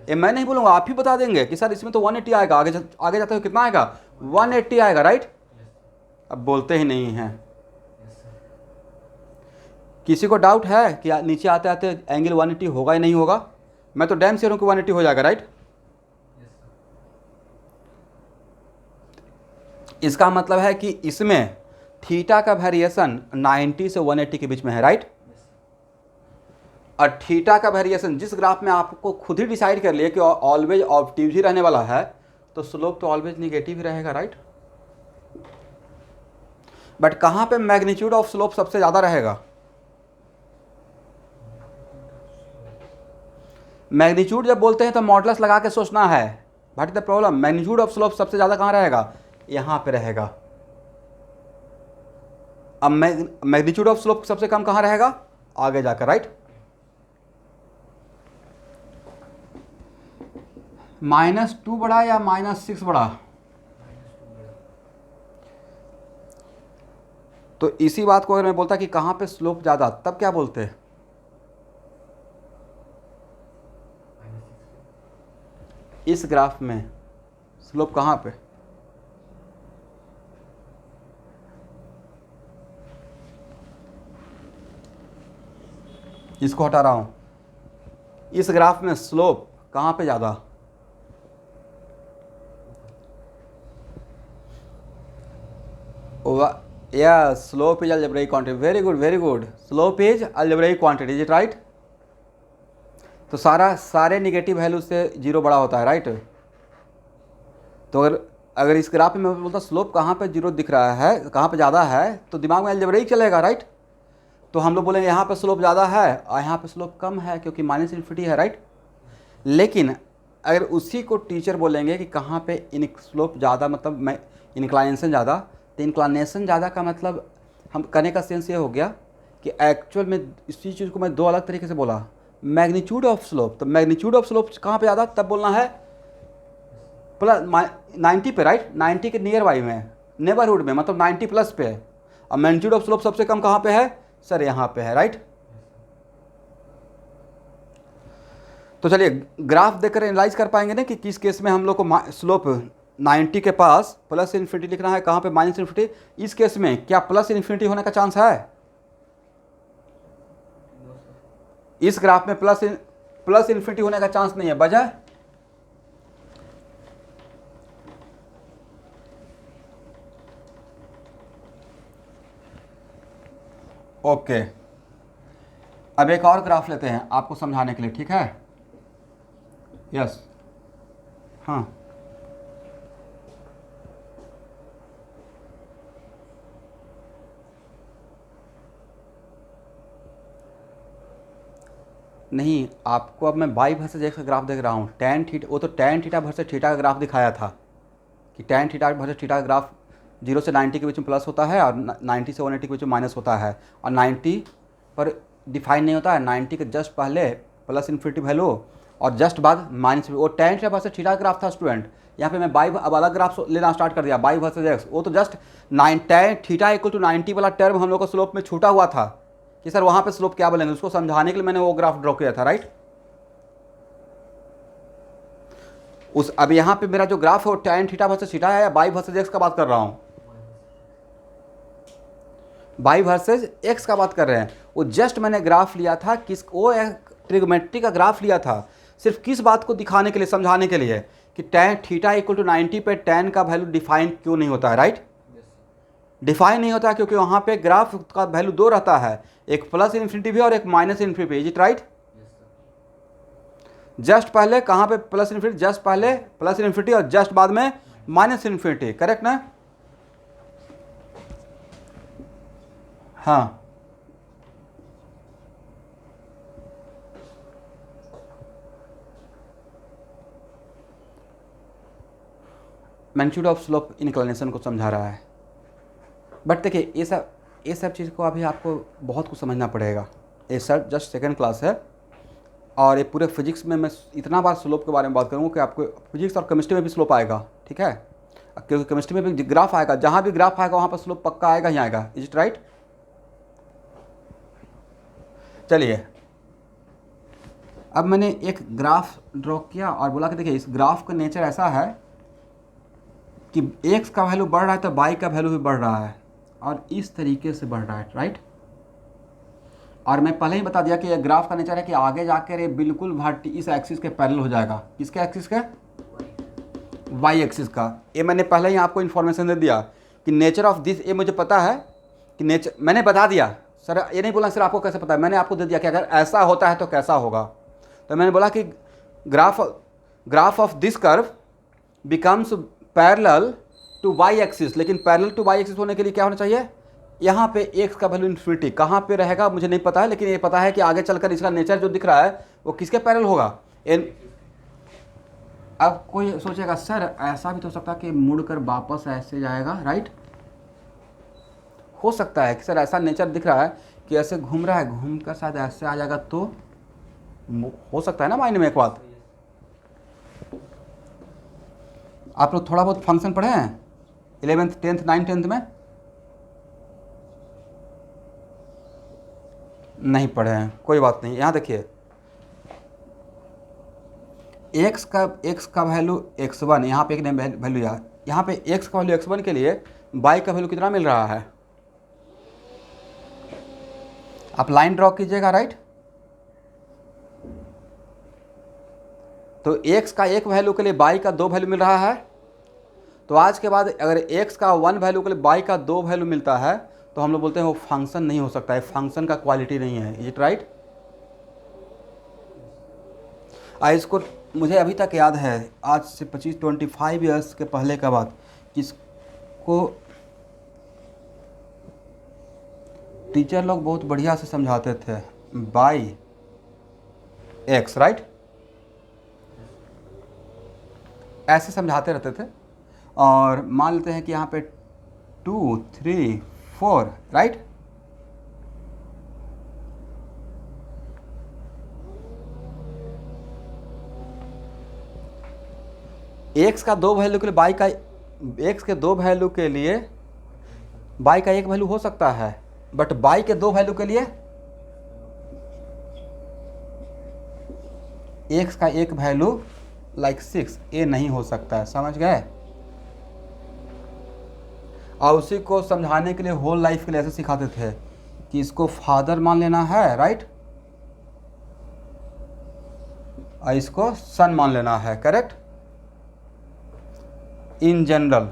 ये मैं नहीं बोलूँगा, आप ही बता देंगे कि सर इसमें तो 180 आएगा, आगे जाते हुए कितना आएगा? 180 आएगा, राइट? अब बोलते ही नहीं हैं। किसी को डाउट है कि नीचे आते आते एंगल 180 होगा या नहीं होगा? मैं तो डैम श्योर हूँ कि 180 हो जाएगा, राइट? इसका मतलब है कि इसमें थीटा का वेरिएशन 90 से 180 के बीच में है, राइट? और थीटा का वेरिएशन जिस ग्राफ में आपको खुद ही डिसाइड कर लिया कि ऑलवेज ऑब्टिव ही रहने वाला है, तो स्लोप तो ऑलवेज निगेटिव ही रहेगा, राइट? बट कहाँ पे मैग्नीट्यूड ऑफ स्लोप सबसे ज़्यादा रहेगा? मैग्नीट्यूड जब बोलते हैं तो मॉडुलस लगा के सोचना है, what is the problem? Magnitude of slope सबसे ज़्यादा कहाँ रहेगा? यहाँ पे रहेगा। अब मैग्नीट्यूड ऑफ स्लोप सबसे कम कहाँ रहेगा? आगे जाकर, राइट? -2 बड़ा या -6 बड़ा? तो इसी बात को अगर मैं बोलता कि कहाँ पे स्लोप ज़्यादा, तब क्या बोलते? इस ग्राफ में स्लोप कहाँ पे? इसको हटा रहा हूँ। इस ग्राफ में स्लोप कहाँ पे ज़्यादा? या slope is algebraic quantity, very good very good, slope is algebraic quantity, is it right? तो सारे निगेटिव वैल्यू से 0 बड़ा होता है, राइट? तो अगर इस ग्राफ में मैं बोलता स्लोप कहाँ पे 0 दिख रहा है, कहाँ पे ज़्यादा है, तो दिमाग में अलजेब्राइक चलेगा, राइट? तो हम लोग बोलेंगे यहाँ पे स्लोप ज़्यादा है और यहाँ पे स्लोप कम है क्योंकि माइनस इन्फिनिटी है, राइट? लेकिन अगर उसी को टीचर बोलेंगे कि कहाँ पे स्लोप ज़्यादा, मतलब मैं इंक्लाइनेशन ज़्यादा, तो इंक्लाइनेशन ज़्यादा का मतलब हम कहने का सेंस ये हो गया कि एक्चुअल में इसी चीज़ को मैं दो अलग तरीके से बोला, मैग्नीट्यूड ऑफ स्लोप। तो मैग्नीट्यूड ऑफ स्लोप कहाँ पे आता, तब बोलना है प्लस 90 पे, राइट, 90 के नियर बाई में, नेबरहुड में, मतलब 90 प्लस पे है। और मैग्नीट्यूड ऑफ स्लोप सबसे कम कहाँ पे है सर, यहाँ पे है, राइट। तो चलिए ग्राफ देखकर एनालाइज कर पाएंगे ना कि किस केस में हम लोग को स्लोप 90 के पास प्लस इन्फिनिटी लिखना है, कहाँ पे माइनस इन्फिनिटी। इस केस में क्या प्लस इन्फिनिटी होने का चांस है? इस ग्राफ में प्लस इन्फिनिटी होने का चांस नहीं है, वजह ओके। अब एक और ग्राफ लेते हैं आपको समझाने के लिए, ठीक है? यस, हाँ, नहीं, आपको अब मैं बाई वर्सेस एक्स का ग्राफ देख रहा हूँ। टैन थीटा, वो तो टैन थीटा वर्सेस थीटा का ग्राफ दिखाया था कि टैन थीटा वर्सेस थीटा का ग्राफ 0 से 90 के बीच में प्लस होता है और 90 से 180 के बीच में माइनस होता है, और 90 पर डिफाइन नहीं होता है, 90 के जस्ट पहले प्लस इन्फिनिटी वैल्यू और जस्ट बाद माइनस। वो टैन थीटा वर्सेस थीटा का ग्राफ था स्टूडेंट। यहाँ पे मैं बाई अब अलग ग्राफ लेना स्टार्ट कर दिया, बाई वर्सेस एक्स। वो तो just tan theta equal to 90 वाला टर्म हम लोग को स्लोप में छूटा हुआ था कि सर वहाँ पे स्लोप क्या बोलेंगे, उसको समझाने के लिए मैंने वो ग्राफ ड्रॉ किया था, राइट। अब यहाँ पे मेरा जो ग्राफ है वो टैन थीटा वर्सेस थीटा है या बाई वर्सेस एक्स का बात कर रहा हूँ? बाई वर्सेस एक्स का बात कर रहे हैं। वो जस्ट मैंने ग्राफ लिया था वो ट्रिग्मेट्री का ग्राफ लिया था, सिर्फ किस बात को दिखाने के लिए, समझाने के लिए कि टैन थीटा इक्वल टू 90 पे टैन का वैल्यू डिफाइन क्यों नहीं होता है, राइट। डिफाइन नहीं होता क्योंकि वहाँ पे ग्राफ का वैल्यू दो रहता है, एक प्लस इन्फिनिटी भी और एक minus infinity, is it right? Just पहले कहाँ पे प्लस इन्फिनिटी, जस्ट पहले प्लस इन्फिनिटी और जस्ट बाद में माइनस इन्फिनिटी, करेक्ट ना? हाँ, मैग्नीट्यूड ऑफ स्लोप इंक्लिनेशन को समझा रहा है। बट देखिए ये सब चीज़ को अभी आपको बहुत कुछ समझना पड़ेगा। ये सर जस्ट सेकेंड क्लास है और ये पूरे फिजिक्स में मैं इतना बार स्लोप के बारे में बात करूँगा कि आपको फिजिक्स और केमिस्ट्री में भी स्लोप आएगा, ठीक है? क्योंकि केमिस्ट्री में भी ग्राफ आएगा, जहाँ भी ग्राफ आएगा वहाँ पर स्लोप पक्का आएगा ही आएगा, इज इट राइट? चलिए अब मैंने एक ग्राफ ड्रॉ किया और बोला कि देखिए इस ग्राफ का नेचर ऐसा है कि एक्स का वैल्यू बढ़ रहा है तो वाई का वैल्यू भी बढ़ रहा है और इस तरीके से बढ़ रहा है, राइट। और मैं पहले ही बता दिया कि ये ग्राफ का नेचर है कि आगे जाकर ये बिल्कुल इस एक्सिस के पैरेलल हो जाएगा। किसके एक्सिस का? वाई एक्सिस का। ये मैंने पहले ही आपको इन्फॉर्मेशन दे दिया कि नेचर ऑफ दिस, ये मुझे पता है कि नेचर, मैंने बता दिया सर, ये नहीं बोला सर आपको कैसे पता है, मैंने आपको दे दिया कि अगर ऐसा होता है तो कैसा होगा। तो मैंने बोला कि graph of this curve becomes parallel to Y axis, लेकिन पैरेलल टू वाई एक्सिस होने के लिए क्या होना चाहिए? यहाँ पे एक्स का वैल्यू इन्फिनिटी, कहाँ पे रहेगा मुझे नहीं पता है, लेकिन ये पता है कि आगे चलकर इसका नेचर जो दिख रहा है वो किसके पैरेलल होगा? अब कोई सोचेगा सर ऐसा भी तो हो सकता है कि मुड़कर वापस ऐसे जाएगा, राइट। हो सकता है कि सर ऐसा नेचर दिख रहा है कि ऐसे घूम रहा है, घूम कर शायद ऐसे आ जाएगा, तो हो सकता है ना माइंड में एक बात। आप लोग थोड़ा बहुत फंक्शन पढ़े हैं 11th 10th 9th 10th में? नहीं पढ़े हैं, कोई बात नहीं। यहाँ देखिए एक्स का वैल्यू x1, यहाँ पे एक वैल्यू यहाँ पे x का वैल्यू x1 के लिए y का वैल्यू कितना मिल रहा है? आप लाइन ड्रॉ कीजिएगा, राइट। तो x का एक वैल्यू के लिए y का दो वैल्यू मिल रहा है। तो आज के बाद अगर x का वन वैल्यू के लिए y का दो वैल्यू मिलता है तो हम लोग बोलते हैं वो फंक्शन नहीं हो सकता है, फंक्शन का क्वालिटी नहीं है, इज इट राइट? इसको मुझे अभी तक याद है, आज से 25 ईयर्स के पहले का बात, किसको टीचर लोग बहुत बढ़िया से समझाते थे, बाई एक्स, राइट, ऐसे समझाते रहते थे। और मान लेते हैं कि यहाँ पे 2 3 4, राइट। एक्स का दो वैल्यू के लिए बाई का, एक्स के दो वैल्यू के लिए बाई का एक वैल्यू हो सकता है, बट बाई के दो वैल्यू के लिए एक्स का एक वैल्यू लाइक 6 ये नहीं हो सकता है, समझ गए। और उसी को समझाने के लिए होल लाइफ के लिए ऐसे सिखाते थे कि इसको फादर मान लेना है, राइट, और इसको सन मान लेना है, करेक्ट, इन जनरल।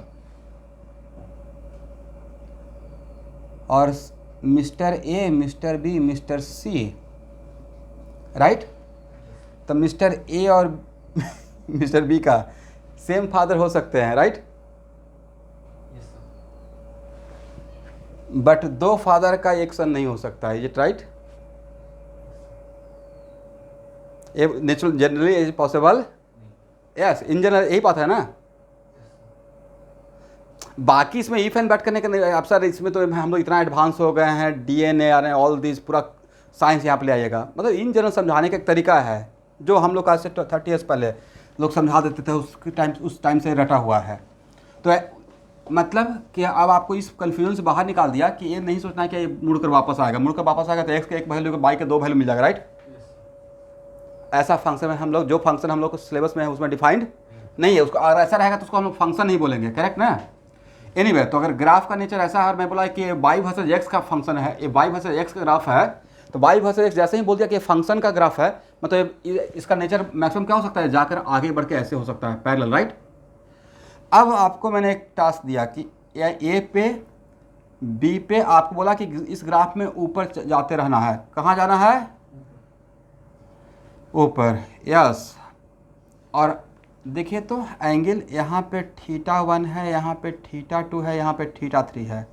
और mister A, mister B, mister C, right, तो मिस्टर ए और मिस्टर बी का सेम फादर हो सकते हैं, राइट, बट दो फादर का एक सन नहीं हो सकता है, इट राइट, ये natural generally is possible, yes, in general यही बात है ना। बाकी इसमें इफ एंड बट करने के नहीं, अब सर इसमें तो हम लोग इतना एडवांस हो गए हैं, डीएनए आ रहे हैं, ऑल दिस पूरा साइंस यहाँ पे ले आइएगा, मतलब इन जनरल समझाने का एक तरीका है जो हम लोग आज से 30 ईयर्स पहले लोग समझा देते थे, उस टाइम से रटा हुआ है। तो मतलब कि अब आपको इस कन्फ्यूजन से बाहर निकाल दिया कि ये नहीं सोचना है कि ये मुड़कर वापस आएगा, मुड़कर वापस आएगा तो एक्स के एक वैल्यू के बाई के दो वैल्यू मिल जाएगा, राइट। ऐसा फंक्शन में हम लोग, जो फंक्शन हम लोग को सिलेबस में है उसमें डिफाइंड नहीं है, उसको अगर ऐसा रहेगा तो उसको हम लोग फंक्शन नहीं बोलेंगे, करेक्ट ना। एनीवे, तो अगर ग्राफ का नेचर ऐसा है, मैं बोला कि वाई वर्सेस एक्स का फंक्शन है, ये वाई वर्सेस एक्स का ग्राफ है, तो वाई वर्सेस एक्स जैसे ही बोल दिया कि ये फंक्शन का ग्राफ है, मतलब इसका नेचर मैक्सिमम क्या हो सकता है, जाकर आगे बढ़ के ऐसे हो सकता है, पैरेलल, राइट। अब आपको मैंने एक टास्क दिया कि ए पे बी पे, आपको बोला कि इस ग्राफ में ऊपर जाते रहना है, कहाँ जाना है, ऊपर, यस। और देखिए तो एंगल यहाँ पे θ1 है, यहाँ पे θ2 है, यहाँ पे θ3 है,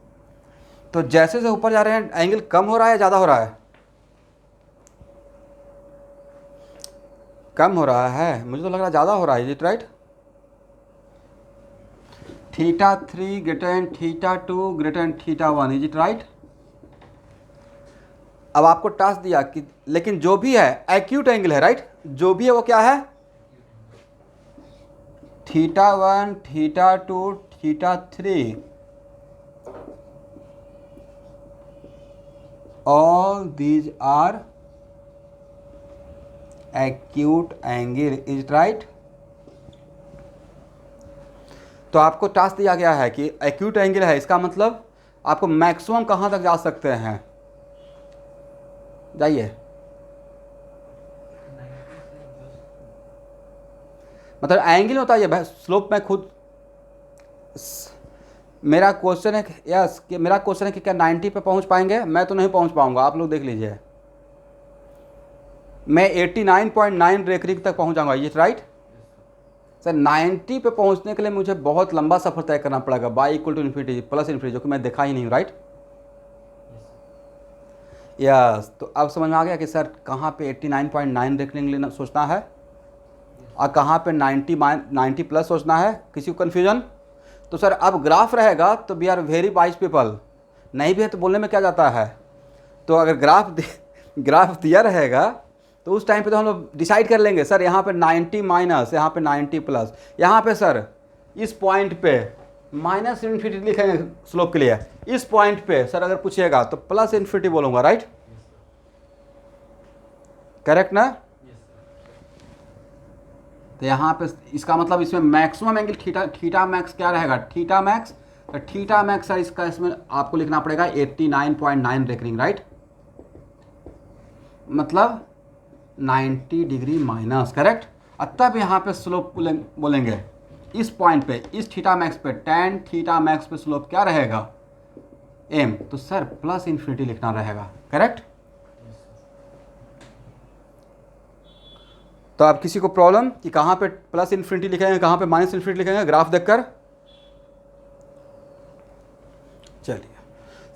तो जैसे जैसे ऊपर जा रहे हैं एंगल कम हो रहा है, ज़्यादा हो रहा है, कम हो रहा है, मुझे तो लग रहा है ज़्यादा हो रहा है, is it right. θ3 greater than θ2 greater than θ1, is it right. अब आपको टास्क दिया कि लेकिन जो भी है एक्यूट एंगल है, राइट, जो भी है वो क्या है, θ1 θ2 θ3 all these are acute angle, is it right। तो आपको टास्क दिया गया है कि एक्यूट एंगल है, इसका मतलब आपको मैक्सिमम कहाँ तक जा सकते हैं, जाइए, मतलब एंगल होता है ये स्लोप में खुद। मेरा क्वेश्चन है यस कि मेरा क्वेश्चन है कि क्या 90 पे पहुंच पाएंगे, मैं तो नहीं पहुंच पाऊंगा, आप लोग देख लीजिए, मैं 89.9 रेकरिंग तक पहुंच जाऊंगा, ये राइट सर। 90 पे पहुंचने के लिए मुझे बहुत लंबा सफर तय करना पड़ेगा, Y equal to infinity plus infinity, जो कि मैं देखा ही नहीं हूँ, राइट, यस। तो अब समझ में आ गया कि सर कहाँ पे 89.9 रेकरिंग लेना सोचना है और कहाँ पे 90 प्लस सोचना है, किसी को कन्फ्यूजन। तो सर अब ग्राफ रहेगा तो we are very wise people, नहीं भी है तो बोलने में क्या जाता है। तो अगर ग्राफ दिया रहेगा तो उस टाइम पे तो हम लोग डिसाइड कर लेंगे, सर यहाँ पे 90 माइनस, यहाँ पे 90 प्लस, यहाँ पे सर इस पॉइंट पे माइनस इन्फिनिटी लिखेंगे स्लोप के लिए, इस पॉइंट पे सर अगर पूछेगा तो प्लस इन्फिनिटी बोलूँगा, राइट, करेक्ट ना। तो यहाँ पे इसका मतलब इसमें मैक्सिमम एंगल थीटा मैक्स क्या रहेगा, थीटा मैक्स, तो थीटा मैक्स सर इसका इसमें आपको लिखना पड़ेगा 89.9 रेकरिंग, राइट, मतलब 90 डिग्री माइनस, करेक्ट। और तब यहाँ पे स्लोप बोलेंगे इस पॉइंट पे, इस थीटा मैक्स पे, tan थीटा मैक्स पे स्लोप क्या रहेगा, m, तो सर प्लस इन्फिनिटी लिखना रहेगा, करेक्ट। तो अब किसी को प्रॉब्लम कि कहाँ पे प्लस इन्फिनिटी लिखेंगे, कहाँ पे माइनस इन्फिनिटी लिखेंगे, ग्राफ देखकर। चलिए,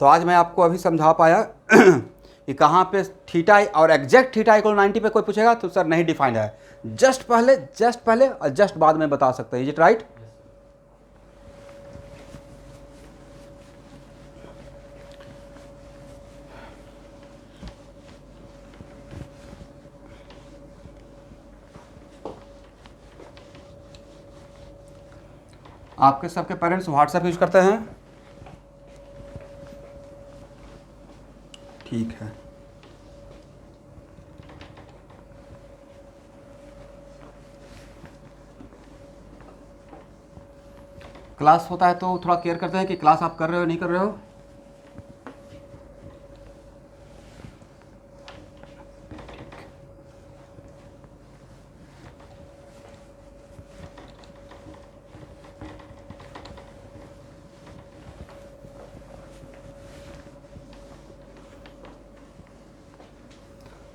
तो आज मैं आपको अभी समझा पाया कि कहाँ पे थीटा और एग्जैक्ट थीटा इक्वल 90 पे कोई पूछेगा तो सर नहीं डिफाइंड है, जस्ट पहले और जस्ट बाद में बता सकते हैं, इज इट राइट। आपके सबके पेरेंट्स व्हाट्सएप यूज करते हैं? ठीक है। क्लास होता है तो थोड़ा केयर करते हैं कि क्लास आप कर रहे हो नहीं कर रहे हो।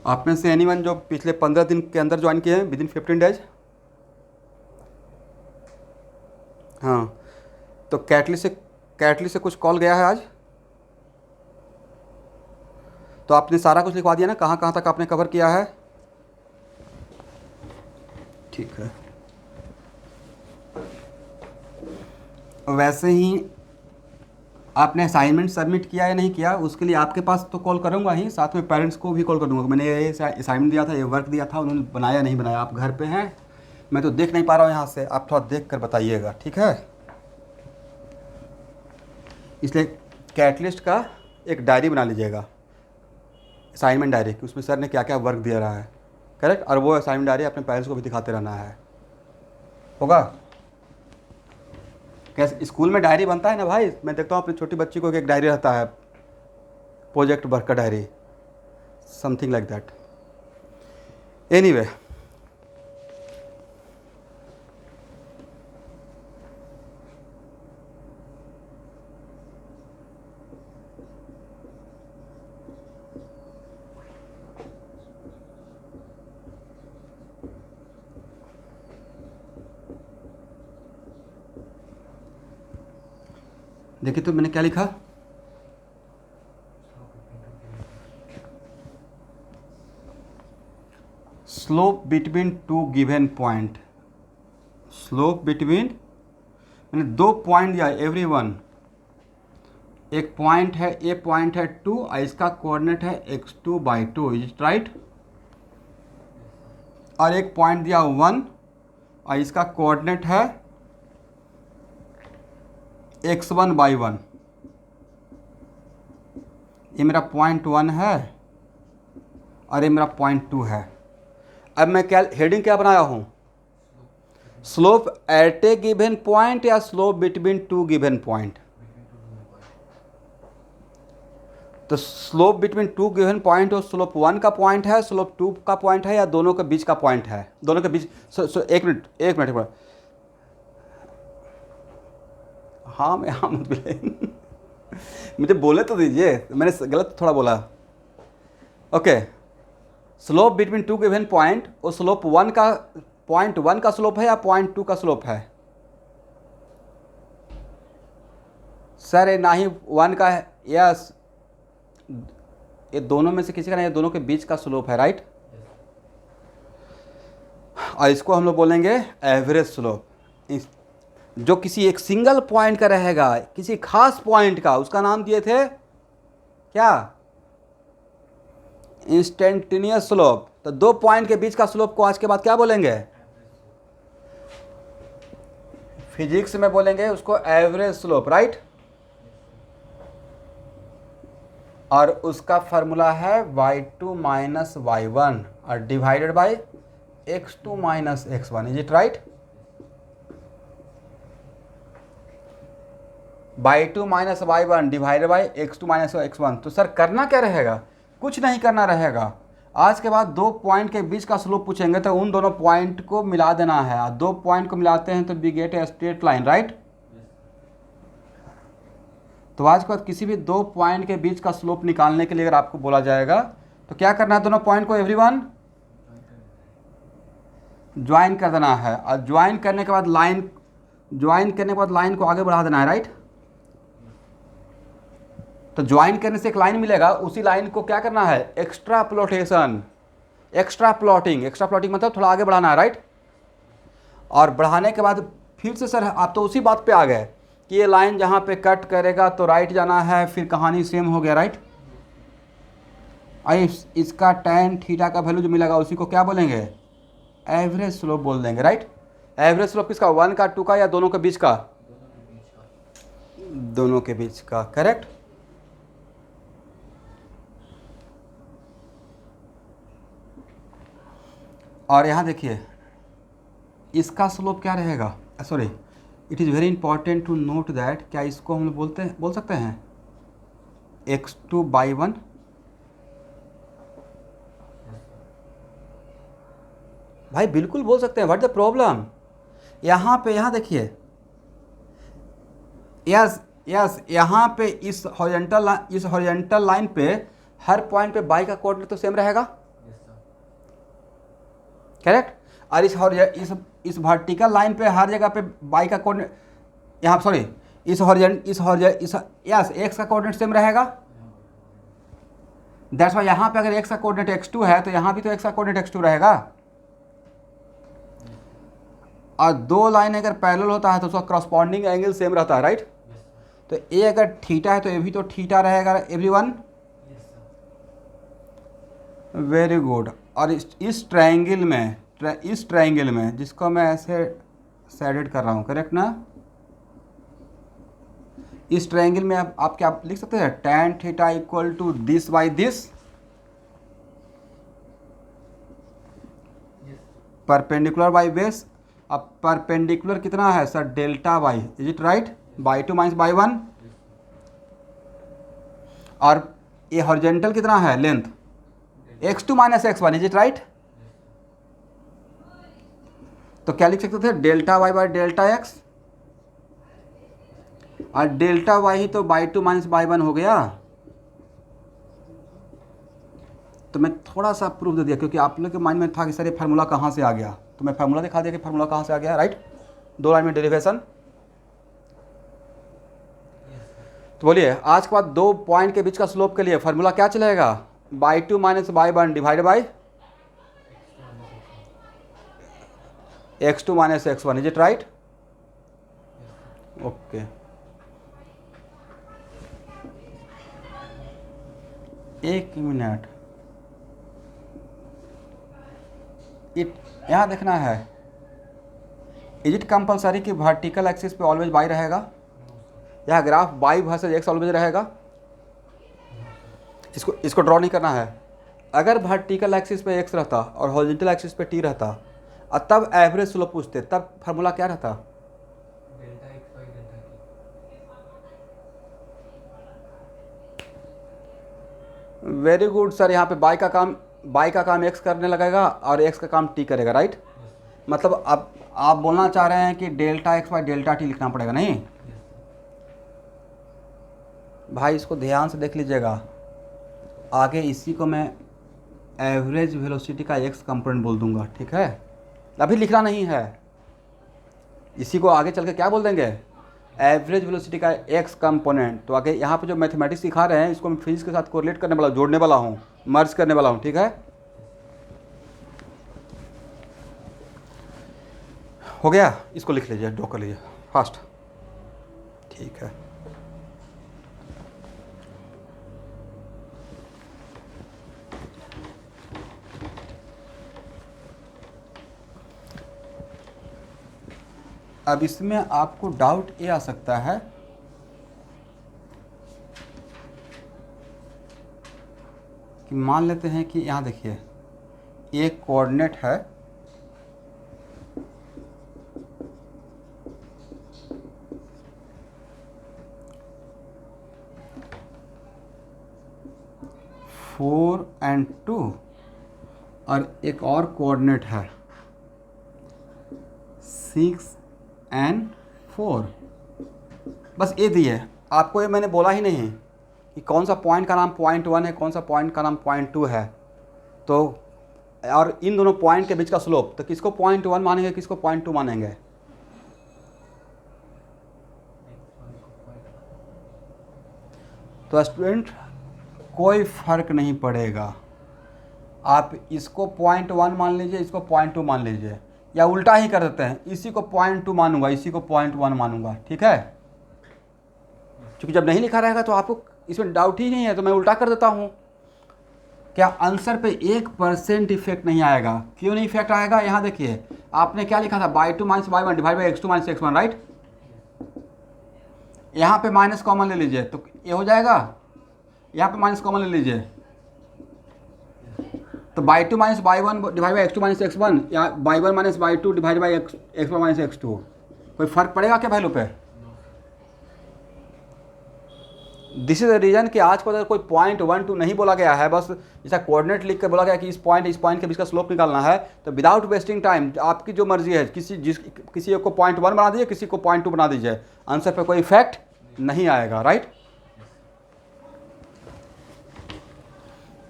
आप में से एनीवन जो पिछले 15 दिन के अंदर ज्वाइन किए हैं, विद इन 15 डेज? हाँ, तो कैटली से कुछ कॉल गया है आज? तो आपने सारा कुछ लिखवा दिया ना, कहाँ कहाँ तक आपने कवर किया है? ठीक है। वैसे ही आपने असाइनमेंट सबमिट किया या नहीं किया, उसके लिए आपके पास तो कॉल करूँगा ही, साथ में पेरेंट्स को भी कॉल कर दूँगा। मैंने ये असाइनमेंट दिया था, ये वर्क दिया था, उन्होंने बनाया नहीं बनाया। आप घर पे हैं, मैं तो देख नहीं पा रहा हूँ यहाँ से, आप थोड़ा देख कर बताइएगा, ठीक है? इसलिए कैटलिस्ट का एक डायरी बना लीजिएगा, असाइनमेंट डायरी, कि उसमें सर ने क्या क्या वर्क दिया रहा है, करेक्ट? और वो असाइनमेंट डायरी अपने पेरेंट्स को भी दिखाते रहना है, होगा? कैसे स्कूल में डायरी बनता है ना भाई, मैं देखता हूँ अपनी छोटी बच्ची को एक डायरी रहता है, प्रोजेक्ट वर्क का diary, something like that. Anyway, देखिए तो मैंने क्या लिखा, slope between two given point. Slope between, मैंने 2 पॉइंट दिया एवरीवन। एक पॉइंट है, ए पॉइंट है 2 और इसका कोऑर्डिनेट है x2/2, इज इट राइट? और एक पॉइंट दिया 1 और इसका कोऑर्डिनेट है x1/1। ये मेरा पॉइंट 1 है और ये मेरा पॉइंट 2 है। अब मैं क्या हेडिंग क्या बनाया हूँ, slope at a given point या slope between two given point? तो slope between two given point और स्लोप 1 का पॉइंट है, स्लोप 2 का पॉइंट है, या दोनों के बीच का पॉइंट है? दोनों के बीच। एक मिनट हाँ मैं हाँ मत बोले मुझे बोले तो दीजिए, मैंने गलत थोड़ा बोला। Okay, slope between two given point, और स्लोप 1 का, पॉइंट 1 का स्लोप है या पॉइंट 2 का स्लोप है? सर ये ना ही 1 का है, यस, ये दोनों में से किसी का नहीं, ये दोनों के बीच का स्लोप है, राइट? और इसको हम लोग बोलेंगे एवरेज स्लोप। जो किसी एक सिंगल पॉइंट का रहेगा, किसी खास पॉइंट का, उसका नाम दिए थे क्या? Instantaneous slope. तो 2 पॉइंट के बीच का स्लोप को आज के बाद क्या बोलेंगे? फिजिक्स में बोलेंगे उसको एवरेज स्लोप, राइट? और उसका फार्मूला है y2 माइनस y1 और divided by x2 minus x1, is it right? y2 minus y1 divided by x2 minus x1। तो सर करना क्या रहेगा? कुछ नहीं करना रहेगा। आज के बाद 2 पॉइंट के बीच का स्लोप पूछेंगे तो उन दोनों पॉइंट को मिला देना है, और 2 पॉइंट को मिलाते हैं तो we get a straight line, right? तो आज के बाद किसी भी 2 पॉइंट के बीच का स्लोप निकालने के लिए अगर आपको बोला जाएगा तो क्या करना है? दोनों पॉइंट को एवरीवन ज्वाइन कर देना है, और ज्वाइन करने के बाद लाइन को आगे बढ़ा देना है, राइट? तो ज्वाइन करने से एक लाइन मिलेगा, उसी लाइन को क्या करना है? एक्स्ट्रा प्लॉटेशन, एक्स्ट्रा प्लॉटिंग मतलब थोड़ा आगे बढ़ाना है, राइट? और बढ़ाने के बाद फिर से सर आप तो उसी बात पे आ गए कि ये लाइन जहाँ पे कट करेगा तो राइट जाना है, फिर कहानी सेम हो गया, राइट? इसका tan थीटा का वैल्यू जो मिलेगा उसी को क्या बोलेंगे? एवरेज स्लोप बोल देंगे, राइट? एवरेज स्लोप किसका? 1 का, 2 का, या दोनों के बीच का? दोनों के बीच का, करेक्ट। और यहाँ देखिए इसका स्लोप क्या रहेगा, sorry, it is very important to note that, क्या इसको हम बोल सकते हैं x2/1, भाई बिल्कुल बोल सकते हैं, व्हाट द प्रॉब्लम। यहाँ देखिए, यस यस, यहाँ पे इस हॉरिजॉन्टल लाइन पे हर पॉइंट पे y का कोऑर्डिनेट तो सेम रहेगा, करेक्ट। और इस वर्टिकल लाइन पे हर जगह पे y का कोऑर्डिनेट, यहाँ सॉरी, इस यस x का कोऑर्डिनेट सेम रहेगा। दैट्स वाई यहाँ पे अगर x का कोऑर्डिनेट x2 है तो यहाँ भी तो x का कोऑर्डिनेट x2 रहेगा। और दो लाइन अगर पैरेलल होता है तो उसका करस्पॉन्डिंग एंगल सेम रहता है, राइट। तो ए अगर थीटा है तो ये भी तो थीटा रहेगा, एवरीवन। Very good. और इस ट्रायंगल में जिसको मैं ऐसे शेडेड कर रहा हूँ, करेक्ट ना, इस ट्रायंगल में आप क्या लिख सकते हैं, tan theta equal to this by this, perpendicular by base. अब परपेंडिकुलर कितना है sir, delta Y, is it right, Y 2 minus Y 1। और ये हॉरिजॉन्टल कितना है, length x2 minus x1, is it right. तो क्या लिख सकते थे, delta Y by delta X, और डेल्टा वाई ही तो बाई 2 माइनस बाई 1 हो गया। तो मैं थोड़ा सा प्रूफ दे दिया क्योंकि आप लोग के माइंड में था कि सर ये फार्मूला कहाँ से आ गया, तो मैं फार्मूला दिखा दिया कि फार्मूला कहाँ से आ गया, राइट। दो लाइन में डेरिवेशन। तो बोलिए आज के बाद दो पॉइंट के बीच का स्लोप के लिए फार्मूला क्या चलेगा, by 2 minus Y 1 divided by x2 minus x1, is it right. Okay, एक मिनट, यहाँ देखना है, इज इट कंपलसरी कि वर्टिकल एक्सिस पे ऑलवेज बाई रहेगा, यह graph by versus x always रहेगा, इसको ड्रॉ नहीं करना है। अगर वर्टिकल एक्सिस पे एक्स रहता और हॉरिजॉन्टल एक्सिस पे टी रहता और तब एवरेज स्लोप पूछते, तब फार्मूला क्या रहता, वेरी गुड सर। यहाँ पे बाई का काम एक्स करने लगेगा और एक्स का काम टी करेगा, राइट। मतलब अब आप बोलना चाह रहे हैं कि delta x by delta T लिखना पड़ेगा, नहीं भाई, इसको ध्यान से देख लीजिएगा। आगे इसी को मैं एवरेज वेलोसिटी का एक्स कंपोनेंट बोल दूंगा, ठीक है। अभी लिखना नहीं है, इसी को आगे चल के क्या बोल देंगे, एवरेज वेलोसिटी का एक्स कंपोनेंट। तो आगे यहाँ पे जो मैथमेटिक्स सिखा रहे हैं इसको मैं फिजिक्स के साथ कोरिलेट करने वाला, जोड़ने वाला हूँ, मर्ज करने वाला हूँ, ठीक है। हो गया, इसको लिख लीजिए, ड्रॉ कर लीजिए फास्ट, ठीक है। अब इसमें आपको डाउट ये आ सकता है कि मान लेते हैं कि यहाँ देखिए एक कोऑर्डिनेट है, फोर एंड 2, और एक और कोऑर्डिनेट है 6 एंड 4। बस ये दिए आपको, ये मैंने बोला ही नहीं कि कौन सा पॉइंट का नाम पॉइंट 1 है, कौन सा पॉइंट का नाम पॉइंट 2 है। तो और इन दोनों पॉइंट के बीच का स्लोप, तो किसको पॉइंट 1 मानेंगे, किसको पॉइंट 2 मानेंगे। तो स्टूडेंट कोई फर्क नहीं पड़ेगा, आप इसको पॉइंट 1 मान लीजिए, इसको पॉइंट 2 मान लीजिए, या उल्टा ही कर देते हैं, इसी को पॉइंट 2 मानूंगा, इसी को पॉइंट 1 मानूंगा, ठीक है। क्योंकि जब नहीं लिखा रहेगा तो आपको इसमें डाउट ही नहीं है, तो मैं उल्टा कर देता हूँ। क्या आंसर पे 1% इफेक्ट नहीं आएगा, क्यों नहीं इफेक्ट आएगा, यहाँ देखिए आपने क्या लिखा था, by 2 minus Y 1 divide by x2 minus x1, right. यहाँ पे माइनस कॉमन ले लीजिए तो ये हो जाएगा, यहाँ पे माइनस कॉमन ले लीजिए तो y two minus y one divide by x two minus x one, या y one minus y two divide by x one minus x two, कोई फर्क पड़ेगा क्या वैल्यू पे? दिस इज द रीजन कि आज को अगर कोई पॉइंट 1 2 नहीं बोला गया है, बस जैसा कोऑर्डिनेट लिख कर बोला गया कि इस पॉइंट के बीच का स्लोप निकालना है, तो विदाउट वेस्टिंग टाइम आपकी जो मर्जी है, किसी एक को पॉइंट 1 बना दीजिए, किसी को पॉइंट 2 बना दीजिए, आंसर पे कोई इफेक्ट नहीं आएगा, राइट?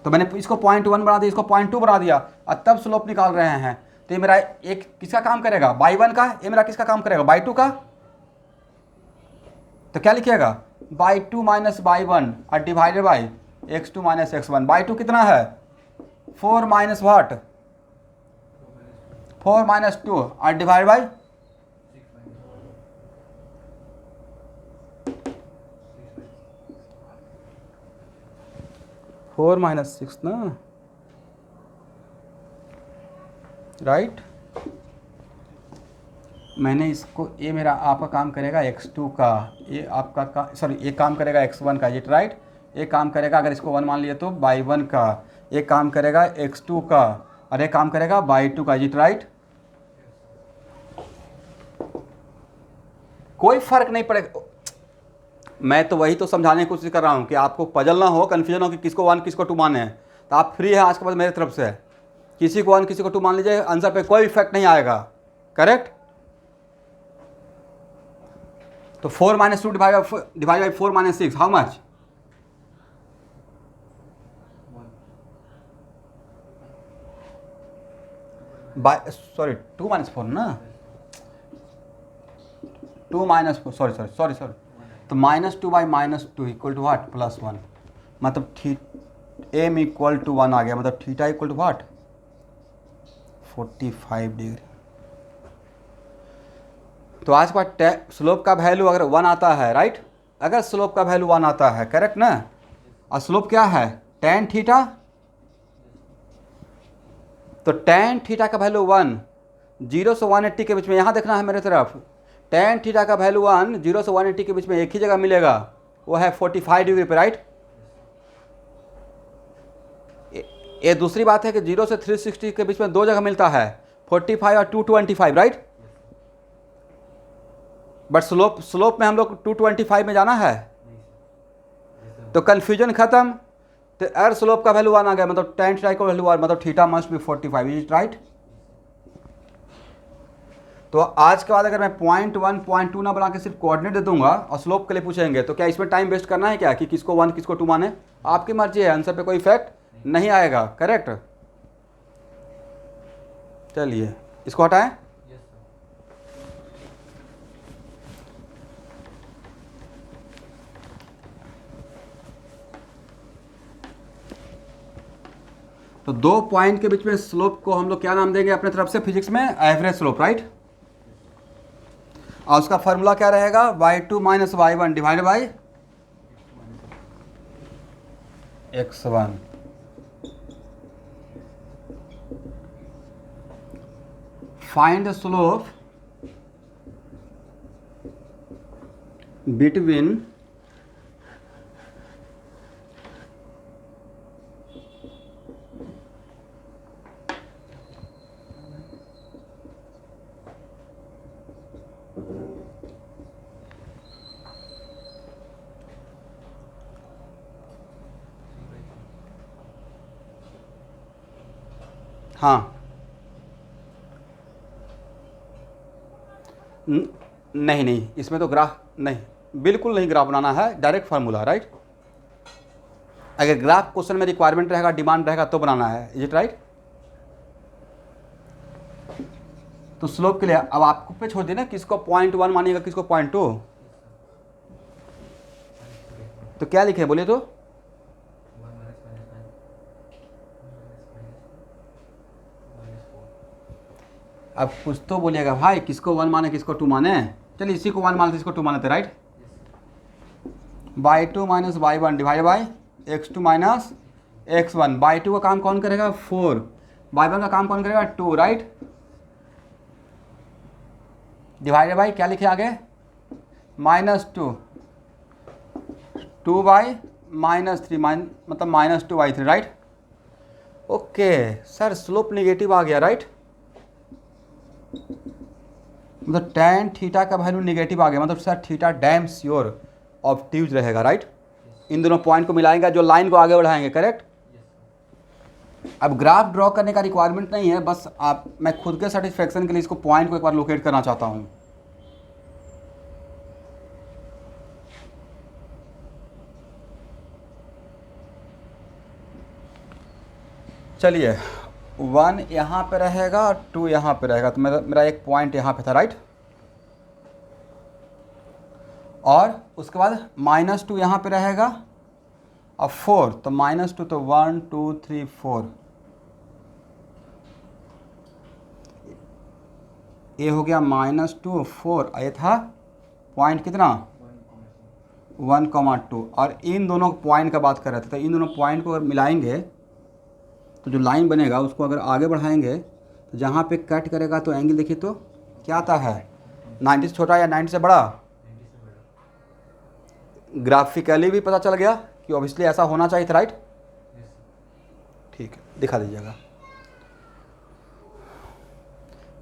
तो मैंने इसको पॉइंट 1 बना दिया, इसको पॉइंट 2 बना दिया और तब स्लोप निकाल रहे हैं, तो ये मेरा एक किसका काम करेगा? बाई 1 का। ये मेरा किसका काम करेगा? बाई 2 का। तो क्या लिखिएगा? बाई 2 माइनस बाई 1 और divided by x two minus x one. Y 2 कितना है? 4 माइनस व्हाट? 4 माइनस 2 और डिवाइड बाई 4 माइनस 6 ना, राइट? मैंने इसको, ये मेरा आपका काम करेगा x2 का, ये आपका सॉरी ये काम करेगा x1 का, ये राइट? ये काम करेगा, अगर इसको 1 मान लिए तो बाई 1 का, ये काम करेगा x2 का और ये काम करेगा बाई 2 का, ये राइट? कोई फर्क नहीं पड़ेगा। मैं तो वही तो समझाने की कोशिश कर रहा हूँ कि आपको पजल ना हो, कन्फ्यूजन हो कि किसको 1 किसको 2 माने हैं। तो आप फ्री है आज के बाद मेरी तरफ से, किसी को 1 किसी को 2 मान लीजिए, आंसर पे कोई इफेक्ट नहीं आएगा, करेक्ट? तो 4 minus 2 divide by 4 minus 6, how much? By sorry 2 minus 4 ना, 2 माइनस 4 सॉरी तो -2 बाई -2 इक्वल टू व्हाट? +1। मतलब एम इक्वल टू 1 आ गया, मतलब theta equal to what? 45 degree. तो आज का स्लोप का वैल्यू अगर 1 आता है, राइट? अगर स्लोप का वैल्यू 1 आता है, करेक्ट ना? और स्लोप क्या है? tan theta. तो tan थीटा का वैल्यू 1, 0 से 180 के बीच में, यहाँ देखना है मेरे तरफ। tan थीटा का वैल्यू 1, 0 से 180 के बीच में एक ही जगह मिलेगा, वो है 45 डिग्री पे, राइट? ये दूसरी बात है कि 0 से 360 के बीच में 2 जगह मिलता है, 45 और 225, राइट? बट स्लोप में हम लोग 225 में जाना है, तो कन्फ्यूजन खत्म। तो अगर स्लोप का वैल्यू 1 आ गया, मतलब tan थीटा का वैल्यू 1, मतलब theta must be 45, is it right? तो आज के बाद अगर मैं पॉइंट 1 पॉइंट 2 ना बना के सिर्फ कोऑर्डिनेट दे दूंगा और स्लोप के लिए पूछेंगे, तो क्या इसमें टाइम वेस्ट करना है क्या कि किसको 1 किसको 2 माने? आपकी मर्जी है, आंसर पे कोई इफेक्ट नहीं आएगा, करेक्ट? चलिए इसको हटाएं। तो 2 पॉइंट के बीच में स्लोप को हम लोग क्या नाम देंगे अपने तरफ से फिजिक्स में? Average slope, right? और उसका फॉर्मूला क्या रहेगा? y2 minus y1 divide by x1। Find the slope between हाँ नहीं, इसमें तो ग्राफ नहीं, बिल्कुल नहीं ग्राफ बनाना है, डायरेक्ट फार्मूला, राइट? अगर ग्राफ क्वेश्चन में रिक्वायरमेंट रहेगा, डिमांड रहेगा तो बनाना है, इज इट राइट? तो स्लोप के लिए अब आपको पे छोड़ देना, किसको पॉइंट 1 मानिएगा, किसको पॉइंट 2। तो क्या लिखे बोलिए तो? अब कुछ तो बोलिएगा भाई, किसको 1 माने किसको 2 माने? चलिए इसी को 1 मानते इसको 2 मानते, right? Y 2 minus Y 1 divide by x2 minus x1। By 2 का काम कौन करेगा? 4। बाई 1 का काम कौन करेगा? 2, राइट? डिवाइडेड बाई क्या लिखे आगे? -2 2/-3 मतलब -2/3, right. Okay sir, slope negative आ गया, राइट। मतलब tan थीटा का वैल्यू निगेटिव आ गया, मतलब sir theta damn sure obtuse रहेगा, राइट। इन दोनों पॉइंट को मिलाएंगे जो लाइन को आगे बढ़ाएंगे, करेक्ट। अब ग्राफ ड्रॉ करने का रिक्वायरमेंट नहीं है, बस मैं खुद के सेटिस्फेक्शन के लिए इसको पॉइंट को एक बार लोकेट करना चाहता हूँ। चलिए 1 यहाँ पे रहेगा और 2 यहाँ पे रहेगा, तो मेरा एक पॉइंट यहाँ पे था, राइट। और उसके बाद -2 यहाँ पे रहेगा और 4, तो -2, तो 1 2 3 4, ये हो गया -2 4, ये था पॉइंट कितना 1,2। और इन दोनों पॉइंट का बात कर रहे थे, तो इन दोनों पॉइंट को अगर मिलाएंगे तो जो लाइन बनेगा उसको अगर आगे बढ़ाएंगे तो जहाँ पे कट करेगा तो एंगल देखिए तो क्या आता है, 90 से छोटा या 90 से बड़ा। ग्राफिकली भी पता चल गया कि ऑब्वियसली ऐसा होना चाहिए था, राइट। ठीक है, दिखा दीजिएगा।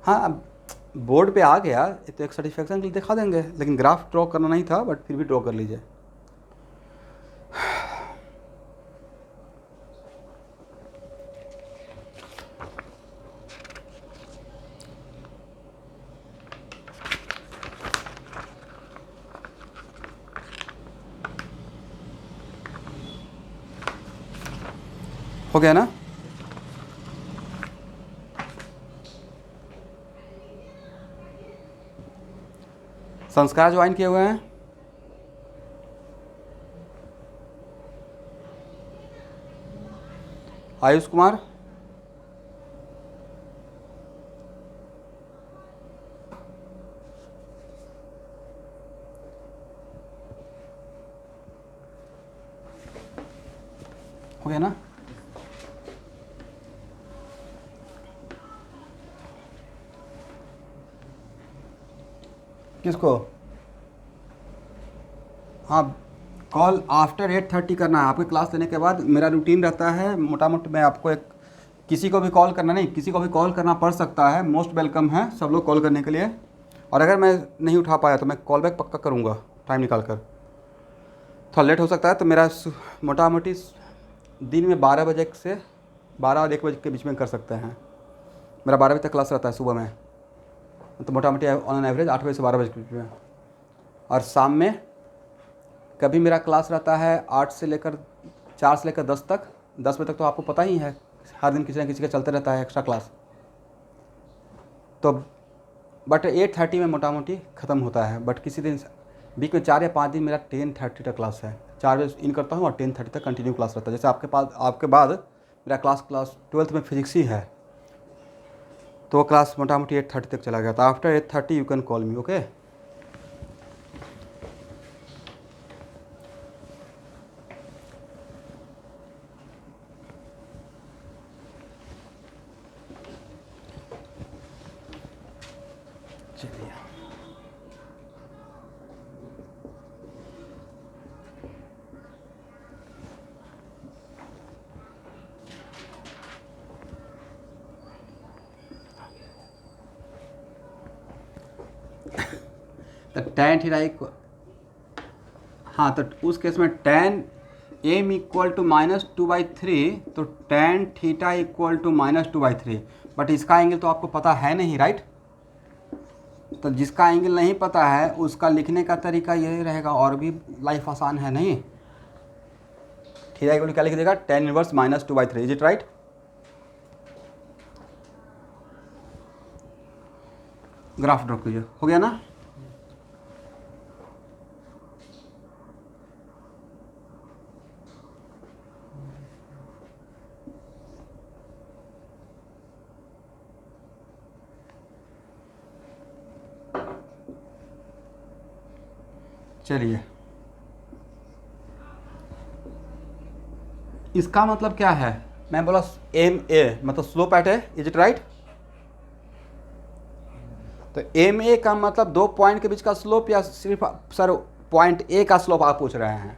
हाँ, अब बोर्ड पे आ गया तो एक सेटिस्फेक्शन के लिए दिखा देंगे, लेकिन ग्राफ ड्रॉ करना नहीं था, बट फिर भी ड्रॉ कर लीजिए। हो गया ना। संस्कार ज्वाइन किए हुए हैं, आयुष कुमार, हो गया ना। किसको? हाँ, कॉल आफ्टर 8:30 करना है। आपकी क्लास लेने के बाद मेरा रूटीन रहता है, मोटा मोटी मैं आपको एक किसी को भी कॉल करना नहीं, किसी को भी कॉल करना पड़ सकता है, मोस्ट वेलकम है सब लोग कॉल करने के लिए। और अगर मैं नहीं उठा पाया तो मैं कॉल बैक पक्का करूँगा टाइम निकाल कर। थोड़ा लेट हो सकता है तो मेरा मोटा मोटी दिन में 12 बजे से 12 और 1 बजे के बीच में कर सकते हैं। मेरा 12 बजे तक क्लास रहता है सुबह में, तो मोटा मोटी ऑन एन एवरेज 8 बजे से 12 बजे के बीच में। और शाम में कभी मेरा क्लास रहता है 8 से लेकर 4 से लेकर 10 तक। 10 बजे तक तो आपको पता ही है, हर दिन किसी न किसी का चलते रहता है एक्स्ट्रा क्लास। तो बट 8:30 में मोटा मोटी ख़त्म होता है। बट किसी दिन वीक में 4 या 5 दिन मेरा 10:30 तक क्लास है। 4 बजे इन करता हूँ और 10:30 तक कंटिन्यू क्लास रहता है। जैसे आपके बाद मेरा क्लास 12th में फिजिक्स ही है, तो वो क्लास मोटा मोटी 8:30 तक चला गया था। After 8:30 you can call me, okay. चलिए, तो tan थीटा इक्वल, हाँ, तो उस केस में tan m इक्वल टू -2/3, तो tan theta equal to -2/3। But इसका एंगल तो आपको पता है नहीं, राइट। तो जिसका एंगल नहीं पता है उसका लिखने का तरीका यही रहेगा, और भी लाइफ आसान है नहीं। थीटा इक्वल टू क्या लिख देगा, tan inverse -2/3, is it right. Graph draw कीजिए, हो गया ना। चलिए, इसका मतलब क्या है, मैं बोला MA मतलब slope at A, is it right. तो MA का मतलब 2 पॉइंट के बीच का स्लोप, या सिर्फ सर पॉइंट A का स्लोप आप पूछ रहे हैं?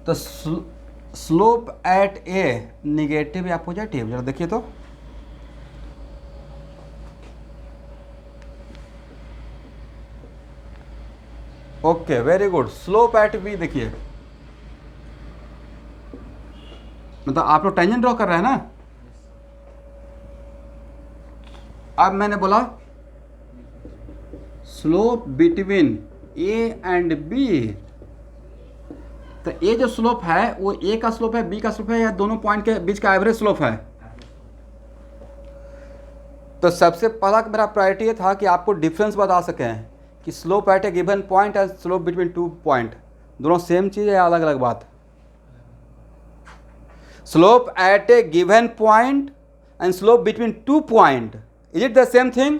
तो स्लोप एट ए निगेटिव या पॉजिटिव, जरा देखिए तो। Okay, very good. Slope at B देखिए, मतलब आप लोग टेंजेंट ड्रॉ कर रहे हैं ना। अब मैंने बोला slope between A and B, तो ये जो स्लोप है वो ए का स्लोप है, बी का स्लोप है, या दोनों पॉइंट के बीच का एवरेज स्लोप है। तो सबसे पहला मेरा प्रायोरिटी ये था कि आपको डिफरेंस बता सकें कि slope at a given point and slope between two point दोनों सेम चीज़ है या अलग अलग बात। Slope at a given point and slope between two point, is it the same thing?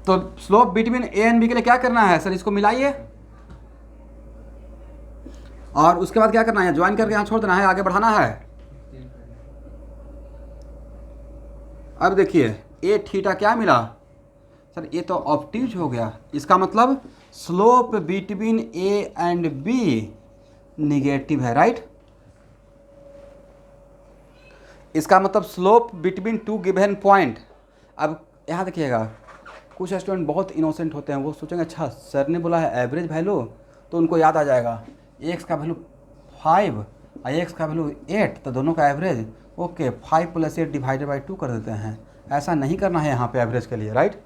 तो slope between A and B के लिए क्या करना है सर? इसको मिलाइए और उसके बाद क्या करना है? ज्वाइन करके यहाँ छोड़ देना है, आगे बढ़ाना है। अब देखिए ए थीटा क्या मिला सर? ये तो ऑब्ट्यूज हो गया। इसका मतलब slope between A and B negative है, राइट? इसका मतलब slope between two given point. अब यहाँ देखिएगा, कुछ स्टूडेंट बहुत इनोसेंट होते हैं, वो सोचेंगे अच्छा सर ने बोला है एवरेज वैल्यू, तो उनको याद आ जाएगा एक्स का वैल्यू 5 और एक्स का वैल्यू 8, तो दोनों का एवरेज ओके 5 + 8 डिवाइडेड बाई 2 कर देते हैं। ऐसा नहीं करना है यहाँ पे एवरेज के लिए, राइट?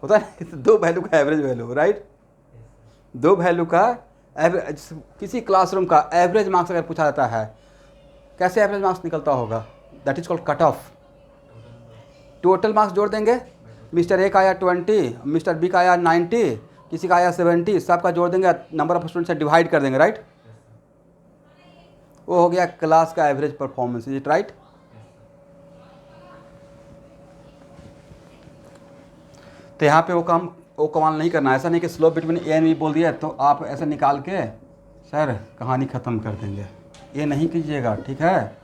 होता है दो वैल्यू का एवरेज वैल्यू, राइट? दो वैल्यू का एवरेज। किसी क्लासरूम का एवरेज मार्क्स अगर पूछा जाता है, कैसे एवरेज मार्क्स निकलता होगा? That is called cut off. Total marks जोड़ देंगे, मिस्टर ए का आया 20, मिस्टर बी का आया 90, किसी का आया 70, सबका जोड़ देंगे, नंबर ऑफ स्टूडेंट से डिवाइड कर देंगे, राइट? वो हो गया क्लास का average performance, is it right? तो यहाँ पे वो कमाल नहीं करना। ऐसा नहीं कि slope between A and B बोल दिया तो आप ऐसा निकाल के सर कहानी ख़त्म कर देंगे, ये नहीं कीजिएगा, ठीक है?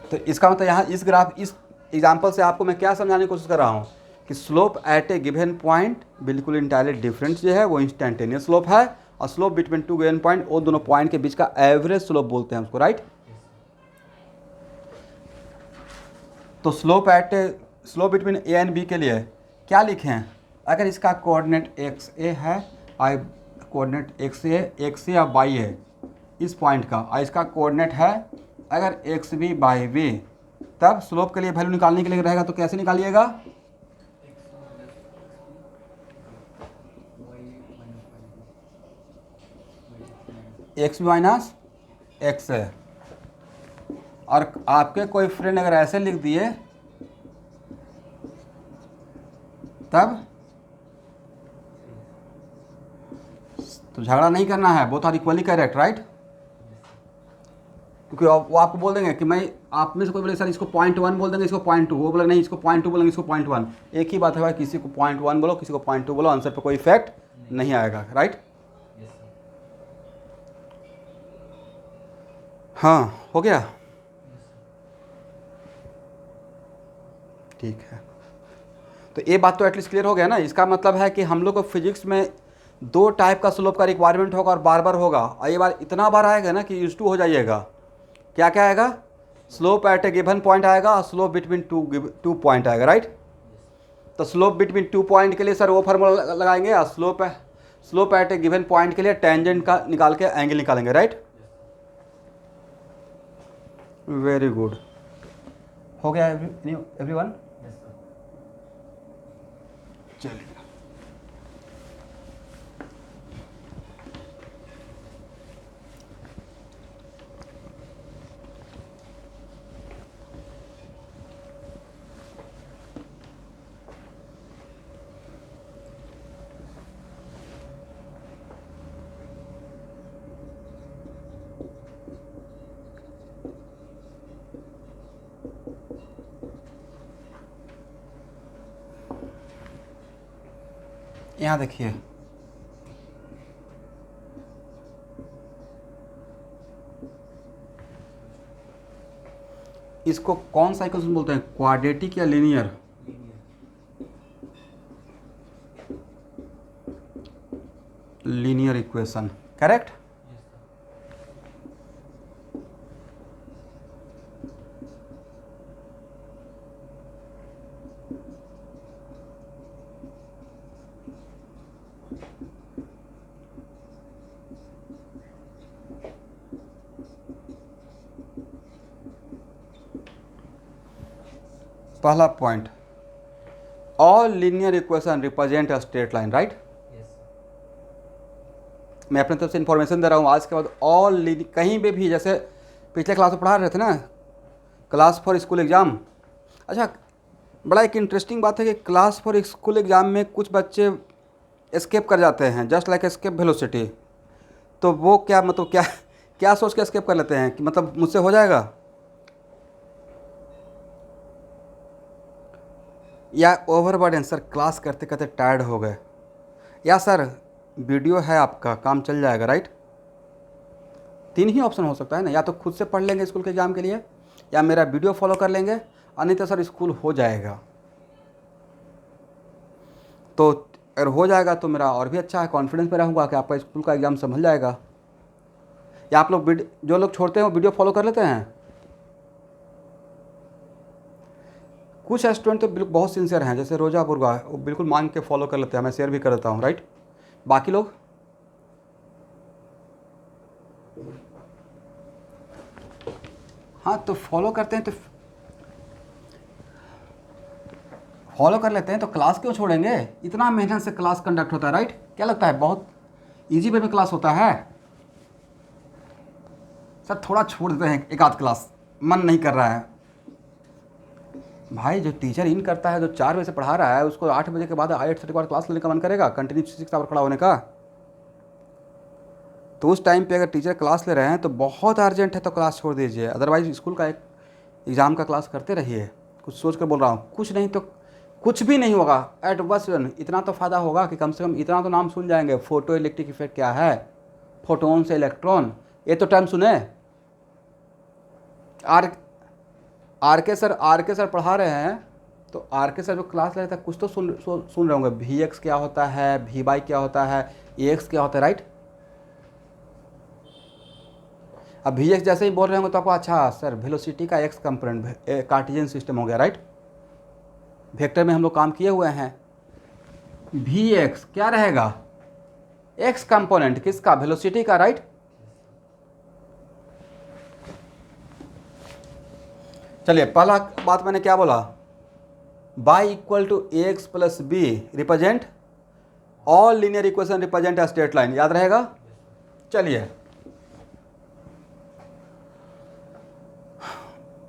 तो इसका मतलब यहाँ इस ग्राफ, इस एग्जाम्पल से आपको मैं क्या समझाने की कोशिश कर रहा हूँ कि slope at a given point बिल्कुल इंटायरली डिफरेंट जो है वो इंस्टेंटेनियस स्लोप है, और slope between two given point वो दोनों पॉइंट के बीच का एवरेज स्लोप बोलते हैं उसको, राइट? तो slope between A and B के लिए क्या लिखें? अगर इसका कोऑर्डिनेट एक्स ए है, आई कोऑर्डिनेट एक्स ए और वाई है इस पॉइंट का, और इसका कोऑर्डिनेट है अगर एक्स बी बाई बी, तब स्लोप के लिए वैल्यू निकालने के लिए रहेगा तो कैसे निकालिएगा? एक्स बी माइनस एक्स है। और आपके कोई फ्रेंड अगर ऐसे लिख दिए तब तो झगड़ा नहीं करना है, both are equally correct, right? क्योंकि वो आपको बोल देंगे कि मैं, आप में से कोई बोले सर इसको 0.1 बोल देंगे, इसको 0.2, वो बोले नहीं इसको 0.2 बोलेंगे, इसको 0.1। एक ही बात है भाई, किसी को 0.1 बोलो, किसी को 0.2 बोलो, आंसर पे कोई इफेक्ट नहीं आएगा, राइट? हाँ, हो गया, ठीक है। तो ये बात तो एटलीस्ट क्लियर हो गया ना। इसका मतलब है कि हम लोग को फिजिक्स में दो टाइप का स्लोप का रिक्वायरमेंट होगा और बार बार होगा, और ये बार इतना बार आएगा ना कि यूज टू हो जाइएगा। क्या क्या आएगा? Slope at a given point आएगा और स्लोप बिटवीन टू पॉइंट आएगा, राइट? तो स्लोप बिटवीन टू पॉइंट के लिए सर वो फार्मूला लगाएंगे, और slope at a given point के लिए टेंजेंट का निकाल के एंगल निकालेंगे, राइट? वेरी गुड, हो गया एवरीवन? चलिए, यहाँ देखिए, इसको कौन सा इक्वेशन बोलते हैं, क्वाड्रेटिक या लीनियर? Linear equation, correct. पहला point, all linear equation represent a straight line, right. मैं अपने तरफ से इंफॉर्मेशन दे रहा हूँ, आज के बाद ऑल कहीं पे भी, जैसे पिछले क्लास में पढ़ा रहे थे ना, क्लास फॉर स्कूल एग्ज़ाम। अच्छा, बड़ा एक इंटरेस्टिंग बात है कि क्लास फॉर स्कूल एग्ज़ाम में कुछ बच्चे एस्केप कर जाते हैं, जस्ट लाइक एस्केप वेलोसिटी। तो वो क्या मतलब क्या क्या सोच के एस्केप कर लेते हैं कि मतलब मुझसे हो जाएगा, या ओवरबर्डन, सर क्लास करते करते टायर्ड हो गए, या सर वीडियो है आपका, काम चल जाएगा, राइट। तीन ही ऑप्शन हो सकता है ना, या तो खुद से पढ़ लेंगे स्कूल के एग्ज़ाम के लिए, या मेरा वीडियो फॉलो कर लेंगे, और नहीं तो सर स्कूल हो जाएगा। तो अगर हो जाएगा तो मेरा और भी अच्छा है, कॉन्फिडेंस में रहूँगा कि आपका स्कूल का एग्ज़ाम संभल जाएगा। या आप लोग जो लोग छोड़ते हैं वो वीडियो फॉलो कर लेते हैं। कुछ स्टूडेंट तो बिल्कुल बहुत सिंसियर हैं, जैसे रोजा बुर्गा, वो बिल्कुल मान के फॉलो कर लेते हैं, मैं शेयर भी कर देता हूँ, राइट। बाकी लोग हाँ, तो फॉलो करते हैं, तो फॉलो कर लेते हैं, तो क्लास क्यों छोड़ेंगे। इतना मेहनत से क्लास कंडक्ट होता है, राइट। क्या लगता है बहुत इजी वे में क्लास होता है। सर थोड़ा छोड़ देते हैं एक आध क्लास, मन नहीं कर रहा है। भाई जो टीचर इन करता है, जो 4 बजे से पढ़ा रहा है, उसको 8 बजे के बाद 8:30 के बाद क्लास लेने का मन करेगा, कंटिन्यू 6 आवर खड़ा होने का। तो उस टाइम पे अगर टीचर क्लास ले रहे हैं तो बहुत अर्जेंट है तो क्लास छोड़ दीजिए, अदरवाइज स्कूल का एक एग्ज़ाम का क्लास करते रहिए। कुछ सोच कर बोल रहा हूँ, कुछ नहीं तो कुछ भी नहीं होगा, एट बस इतना तो फ़ायदा होगा कि कम से कम इतना तो नाम सुन जाएंगे, फोटो इलेक्ट्रिक इफेक्ट क्या है, फोटोन से इलेक्ट्रॉन, ये तो टर्म सुने। आर के सर पढ़ा रहे हैं, तो आर के सर जो क्लास ले रहे थे कुछ तो सुन रहे होंगे, वी एक्स क्या होता है, वी वाई क्या होता है, ए एक्स क्या होता है, राइट। अब वी एक्स जैसे ही बोल रहे होंगे तो आपको अच्छा सर वेलोसिटी का एक्स कंपोनेंट कार्टेशियन सिस्टम हो गया, राइट। वेक्टर में हम लोग काम किए हुए हैं। वी एक्स क्या रहेगा, एक्स कंपोनेंट किसका, वेलोसिटी का, राइट। चलिए पहला बात मैंने क्या बोला, y equal to A X plus B represent all linear equation represent a straight line, याद रहेगा। चलिए,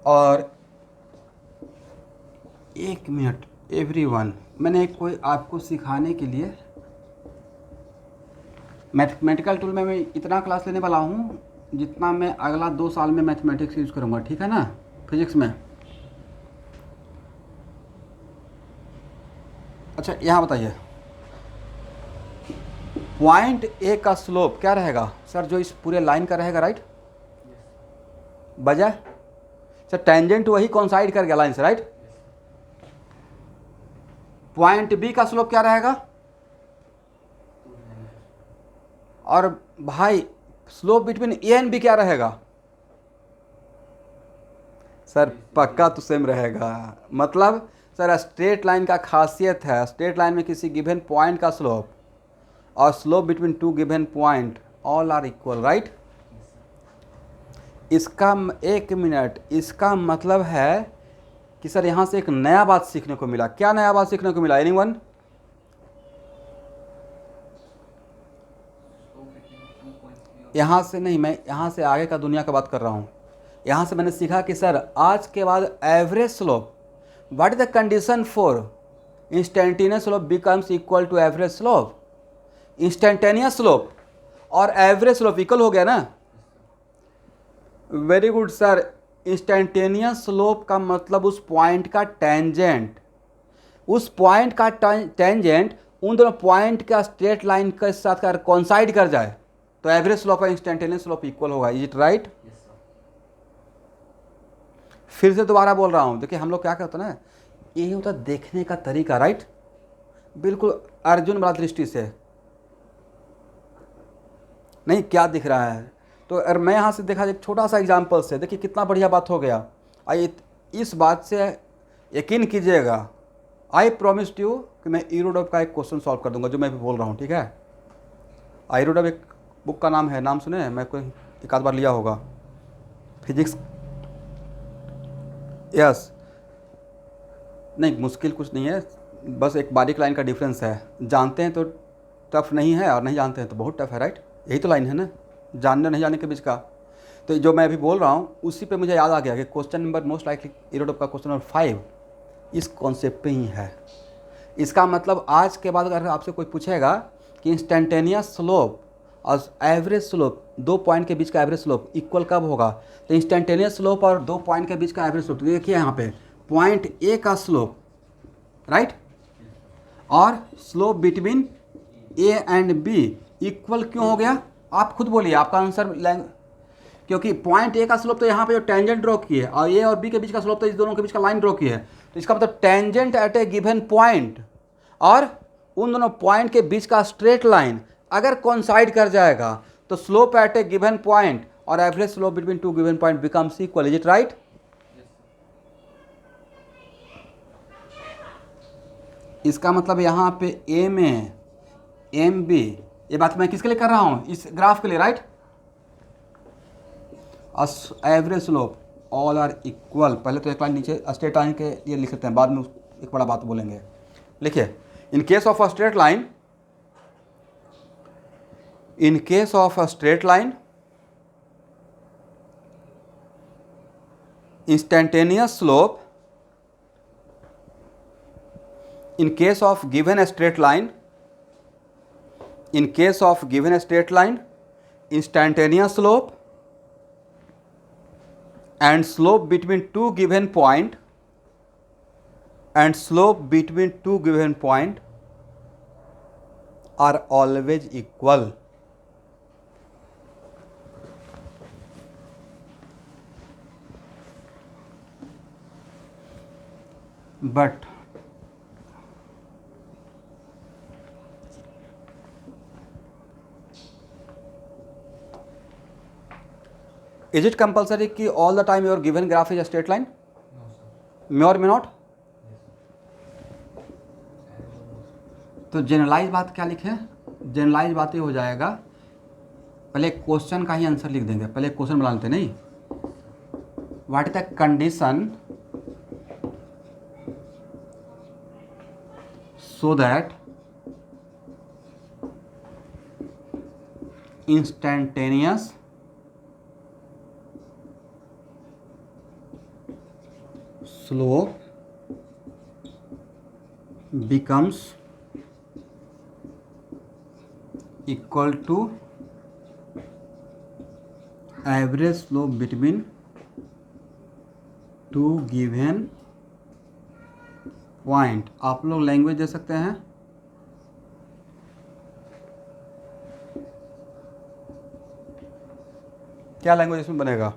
और 1 मिनट एवरीवन, मैंने कोई आपको सिखाने के लिए मैथमेटिकल टूल में मैं इतना क्लास लेने वाला हूँ जितना मैं अगला 2 साल में मैथमेटिक्स यूज़ करूँगा, ठीक है ना, फिजिक्स में। अच्छा यहाँ बताइए, पॉइंट ए का स्लोप क्या रहेगा, सर जो इस पूरे लाइन का रहेगा, राइट। बजाय सर टेंजेंट वही कॉन्साइड कर गया लाइन से, राइट। पॉइंट बी का स्लोप क्या रहेगा, और भाई slope between A and B क्या रहेगा, सर पक्का तो सेम रहेगा। मतलब सर स्ट्रेट लाइन का खासियत है, स्ट्रेट लाइन में किसी गिवन पॉइंट का स्लोप और slope between 2 given point all are equal, right. इसका 1 मिनट, इसका मतलब है कि सर यहाँ से एक नया बात सीखने को मिला। क्या नया बात सीखने को मिला, एनीवन। यहाँ से नहीं, मैं यहाँ से आगे का दुनिया का बात कर रहा हूँ। यहाँ से मैंने सीखा कि सर आज के बाद average slope, what is the condition for instantaneous slope becomes equal to average slope. Instantaneous slope और एवरेज स्लोप इक्वल हो गया ना, very good sir. Instantaneous slope का मतलब उस पॉइंट का टेंजेंट, उस पॉइंट का टेंजेंट उन दोनों पॉइंट का स्ट्रेट लाइन के साथ अगर कॉन्साइड कर जाए तो एवरेज स्लोप और इंस्टेंटेनियस स्लोप इक्वल होगा। Is it right. फिर से दोबारा बोल रहा हूं, देखिए हम लोग क्या करते हैं ना, यही होता है देखने का तरीका, राइट। बिल्कुल अर्जुन वाला दृष्टि से नहीं क्या दिख रहा है। तो अगर मैं यहाँ से देखा एक छोटा सा एग्जाम्पल से, देखिए कितना बढ़िया बात हो गया। आइए इस बात से यकीन कीजिएगा, आई प्रॉमिस यू कि मैं ईरोडव का एक क्वेश्चन सॉल्व कर दूंगा जो मैं भी बोल रहा हूँ, ठीक है। ईरोडव एक बुक का नाम है, नाम सुने हैं, मैं कोई एक आध बार लिया होगा, फिजिक्स। यस, नहीं मुश्किल कुछ नहीं है, बस एक बारीक लाइन का डिफरेंस है। जानते हैं तो टफ नहीं है, और नहीं जानते हैं तो बहुत टफ है, राइट। यही तो लाइन है ना, जानने नहीं जानने के बीच का। तो जो मैं अभी बोल रहा हूँ उसी पे मुझे याद आ गया कि क्वेश्चन नंबर मोस्ट लाइकली ईरोडव का क्वेश्चन नंबर 5 इस कॉन्सेप्ट पे ही है। इसका मतलब आज के बाद अगर आपसे कोई पूछेगा कि इंस्टेंटेनियस स्लोप और एवरेज स्लोप, 2 पॉइंट के बीच का एवरेज स्लोप इक्वल कब होगा, तो इंस्टेंटेनियस स्लोप और 2 पॉइंट के बीच का एवरेज स्लोप, देखिए यहाँ पे पॉइंट ए का स्लोप, राइट, और slope between A and B equal क्यों हो गया, आप खुद बोलिए, आपका आंसर क्योंकि पॉइंट ए का स्लोप तो यहाँ पे जो टेंजेंट ड्रॉ की है, और ए और बी के बीच का स्लोप तो इस दोनों के बीच का लाइन ड्रॉ की है। तो इसका मतलब tangent at a given point और उन दोनों पॉइंट के बीच का स्ट्रेट लाइन अगर कोइंसाइड कर जाएगा तो slope at a given point और average slope between two given point becomes equal. Is it right? इसका मतलब यहाँ पे ए में एम बी, ये बात मैं किसके लिए कर रहा हूँ, इस ग्राफ के लिए, right. Average slope all are equal, पहले तो एक लाइन नीचे स्ट्रेट लाइन के लिए लिख सकते हैं, बाद में एक बड़ा बात बोलेंगे। लिखिए, in case of a straight line, in case of a straight line, instantaneous slope, in case of given a straight line, in case of given a straight line, instantaneous slope and slope between two given point and slope between two given point are always equal. But is it compulsory कि all the time your given graph is a straight line? May or may not? तो generalise बात क्या लिखे, generalise बात ये हो जाएगा, पहले क्वेश्चन का ही आंसर लिख देंगे, पहले क्वेश्चन बना लेते नहीं। What is the condition so that instantaneous slope becomes equal to average slope between two given point. आप लोग लैंग्वेज दे सकते हैं, क्या लैंग्वेज इसमें बनेगा?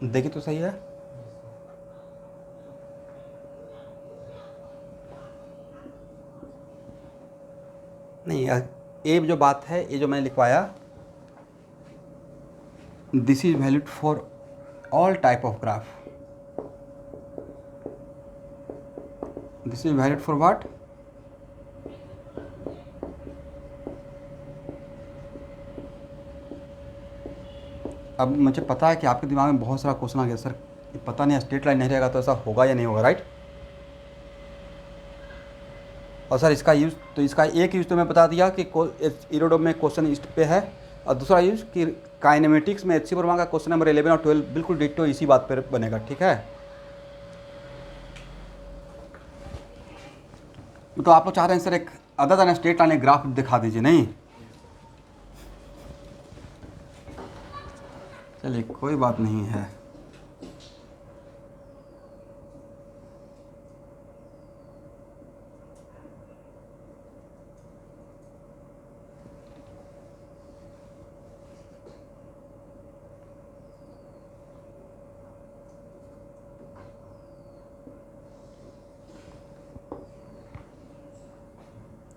देखिए तो सही है। नहीं, ये जो बात है, ये जो मैंने लिखवाया, this is valid for all type of graph. This is valid for what? अब मुझे पता है कि आपके दिमाग में बहुत सारा क्वेश्चन आ गया, सर ये पता नहीं स्ट्रेट लाइन नहीं रहेगा तो ऐसा होगा या नहीं होगा, राइट। और सर इसका यूज़, तो इसका एक यूज़ तो मैं बता दिया कि एरोड्रोम में क्वेश्चन इस पे है, और दूसरा यूज़ कि काइनेमेटिक्स में HC वर्मा का क्वेश्चन नंबर 11 और 12 बिल्कुल डिट्टो इसी बात पर बनेगा, ठीक है। तो आप लोग चाह रहे हैं सर एक अदर देन स्ट्रेट लाइन एक ग्राफ दिखा दीजिए, नहीं चलिए कोई बात नहीं है।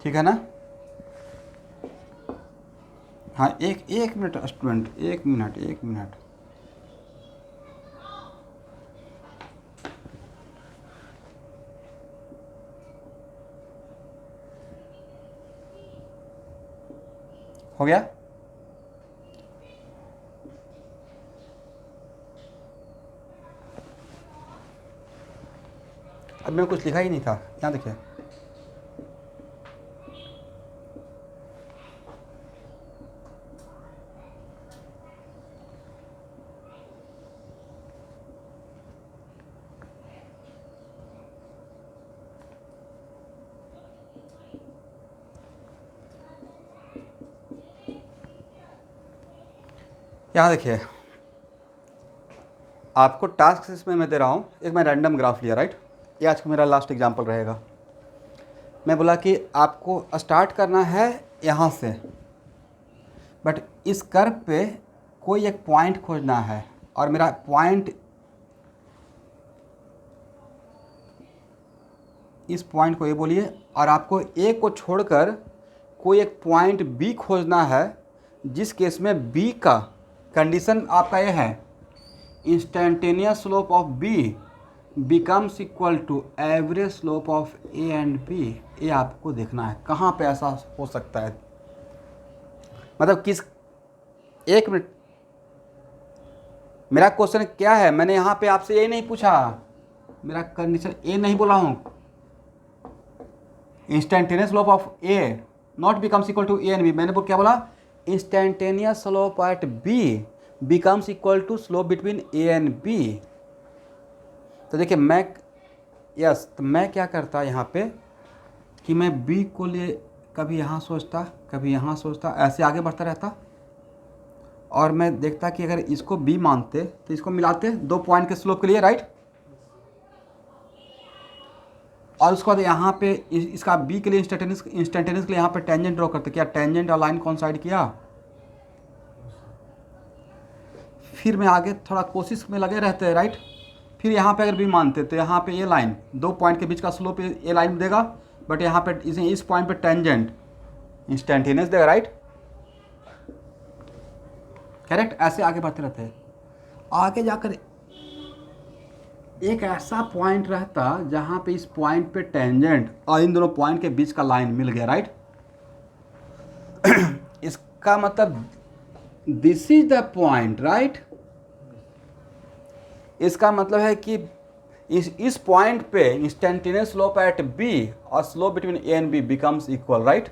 ठीक है ना। हाँ एक मिनट स्टूडेंट, एक मिनट। हो गया। अब मैं कुछ लिखा ही नहीं था, यहाँ देखिए। यहाँ देखिए, आपको टास्क इसमें मैं दे रहा हूँ, एक मैं रैंडम ग्राफ लिया, राइट। ये आज का मेरा लास्ट एग्जांपल रहेगा। मैं बोला कि आपको स्टार्ट करना है यहाँ से, बट इस कर्व पे कोई एक पॉइंट खोजना है, और मेरा पॉइंट इस पॉइंट को ये बोलिए, और आपको ए को छोड़कर कोई एक पॉइंट बी खोजना है, जिस केस में बी का कंडीशन आपका ये है, instantaneous slope of B becomes equal to average slope of A and B. ये आपको देखना है कहाँ पे ऐसा हो सकता है, मतलब किस, एक मिनट, मेरा क्वेश्चन क्या है, मैंने यहाँ पे आपसे ये नहीं पूछा, मेरा कंडीशन ए नहीं बोला हूँ, instantaneous slope of A not becomes equal to A and B. मैंने क्या बोला, instantaneous slope at B becomes equal to slope between A and B. तो देखिए तो मैं क्या करता यहाँ पे कि मैं बी को लिए कभी यहाँ सोचता, कभी यहाँ सोचता, ऐसे आगे बढ़ता रहता, और मैं देखता कि अगर इसको बी मानते तो इसको मिलाते दो पॉइंट के स्लोप के लिए, राइट। और उसके बाद यहाँ पे इसका बी के लिए इंस्टेंटेनियस के लिए यहाँ पे टेंजेंट ड्रॉ करते, क्या टेंजेंट और लाइन कॉन्साइड किया। फिर मैं आगे थोड़ा कोशिश में लगे रहते हैं, राइट। फिर यहाँ पे अगर बी मानते तो यहाँ पे ये लाइन, दो पॉइंट के बीच का स्लोप ये लाइन देगा, बट यहाँ पे इस पॉइंट पे टेंजेंट इंस्टेंटेनियस देगा, राइट, करेक्ट। ऐसे आगे बढ़ते रहते हैं, आगे जाकर एक ऐसा पॉइंट रहता जहाँ पे इस पॉइंट पे टेंजेंट और इन दोनों पॉइंट के बीच का लाइन मिल गया, राइट। इसका मतलब this is the point, right. इसका मतलब है कि इस पॉइंट पे इंस्टेंटेनियस स्लोप एट बी और slope between A and B becomes equal, right.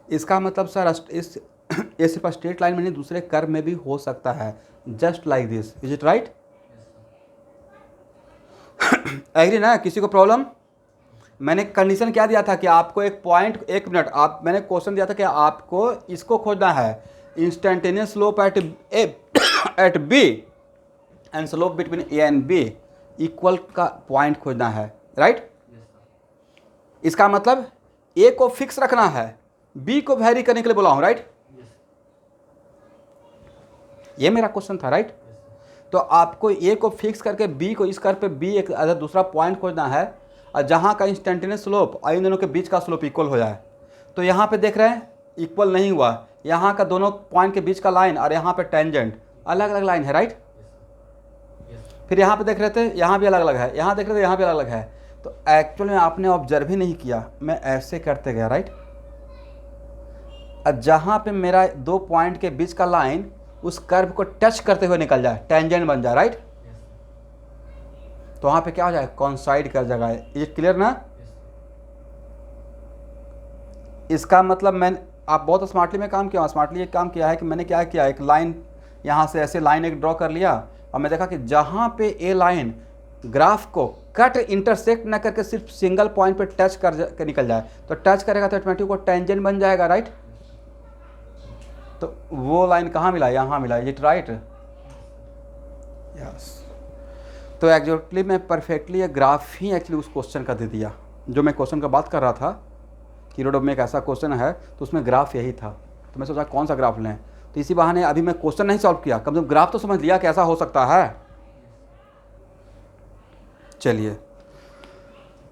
इसका मतलब सर इस ये सिर्फ स्ट्रेट लाइन में नहीं, दूसरे कर्व में भी हो सकता है, just like this, is it right. Agree ना, किसी को प्रॉब्लम। मैंने कंडीशन क्या दिया था कि आपको एक पॉइंट, एक मिनट, आप मैंने क्वेश्चन दिया था कि आपको इसको खोजना है, instantaneous slope at B and slope between A and B equal का पॉइंट खोजना है, राइट। इसका मतलब ए को फिक्स रखना है, बी को वेरी करने के लिए बोला हूं, राइट। ये मेरा क्वेश्चन था, राइट। तो आपको ए को फिक्स करके बी को इस कर्व पे बी एक दूसरा पॉइंट खोजना है, और जहाँ का इंस्टेंटेनियस स्लोप और इन दोनों के बीच का स्लोप इक्वल हो जाए। तो यहाँ पे देख रहे हैं इक्वल नहीं हुआ, यहाँ का दोनों पॉइंट के बीच का लाइन और यहाँ पे टेंजेंट अलग अलग लाइन है, राइट। फिर यहाँ पे देख रहे थे, यहाँ भी अलग अलग है, यहाँ देख रहे थे, यहाँ भी अलग अलग है। तो एक्चुअल में आपने ऑब्जर्व ही नहीं किया, मैं ऐसे करते गया, राइट। जहाँ पे मेरा 2 पॉइंट के बीच का लाइन उस कर्व को टच करते हुए निकल जाए, टेंजेंट बन जाए, राइट? तो वहाँ पे क्या हो जाए, कॉन्साइड कर जाएगा। ये क्लियर ना? इसका मतलब आप बहुत स्मार्टली में काम किया, स्मार्टली एक काम किया है कि मैंने क्या किया, एक लाइन यहाँ से ऐसे लाइन एक ड्रॉ कर लिया और मैं देखा कि जहाँ पे ए लाइन ग्राफ को कट इंटरसेक्ट ना करके सिर्फ सिंगल पॉइंट पे टच कर निकल जाए, तो टच करेगा तो ऑटोमेटिक वो टेंजेंट बन जाएगा, राइट? तो वो लाइन कहाँ मिला, यहाँ मिला, इट राइट? यस। तो एक्जैक्टली मैं परफेक्टली ये ग्राफ ही एक्चुअली उस क्वेश्चन का दे दिया। जो मैं क्वेश्चन का बात कर रहा था कि रोड में एक ऐसा क्वेश्चन है तो उसमें ग्राफ यही था, तो मैं सोचा कौन सा ग्राफ लें, तो इसी बहाने अभी मैं क्वेश्चन नहीं सॉल्व किया, कम से कम ग्राफ तो समझ लिया कैसा हो सकता है। चलिए,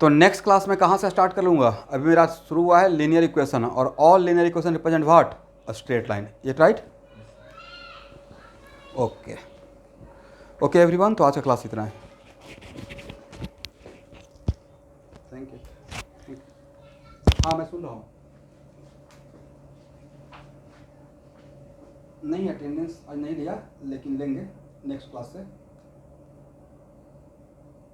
तो नेक्स्ट क्लास में कहाँ से स्टार्ट कर लूँगा? अभी मेरा शुरू हुआ है लीनियर इक्वेशन, और all linear equation represent what? A straight line, ये राइट? ओके ओके एवरीवन, तो आज का क्लास इतना है। Thank you. हाँ मैं सुन रहा हूँ। नहीं, अटेंडेंस आज नहीं लिया, लेकिन लेंगे नेक्स्ट क्लास से।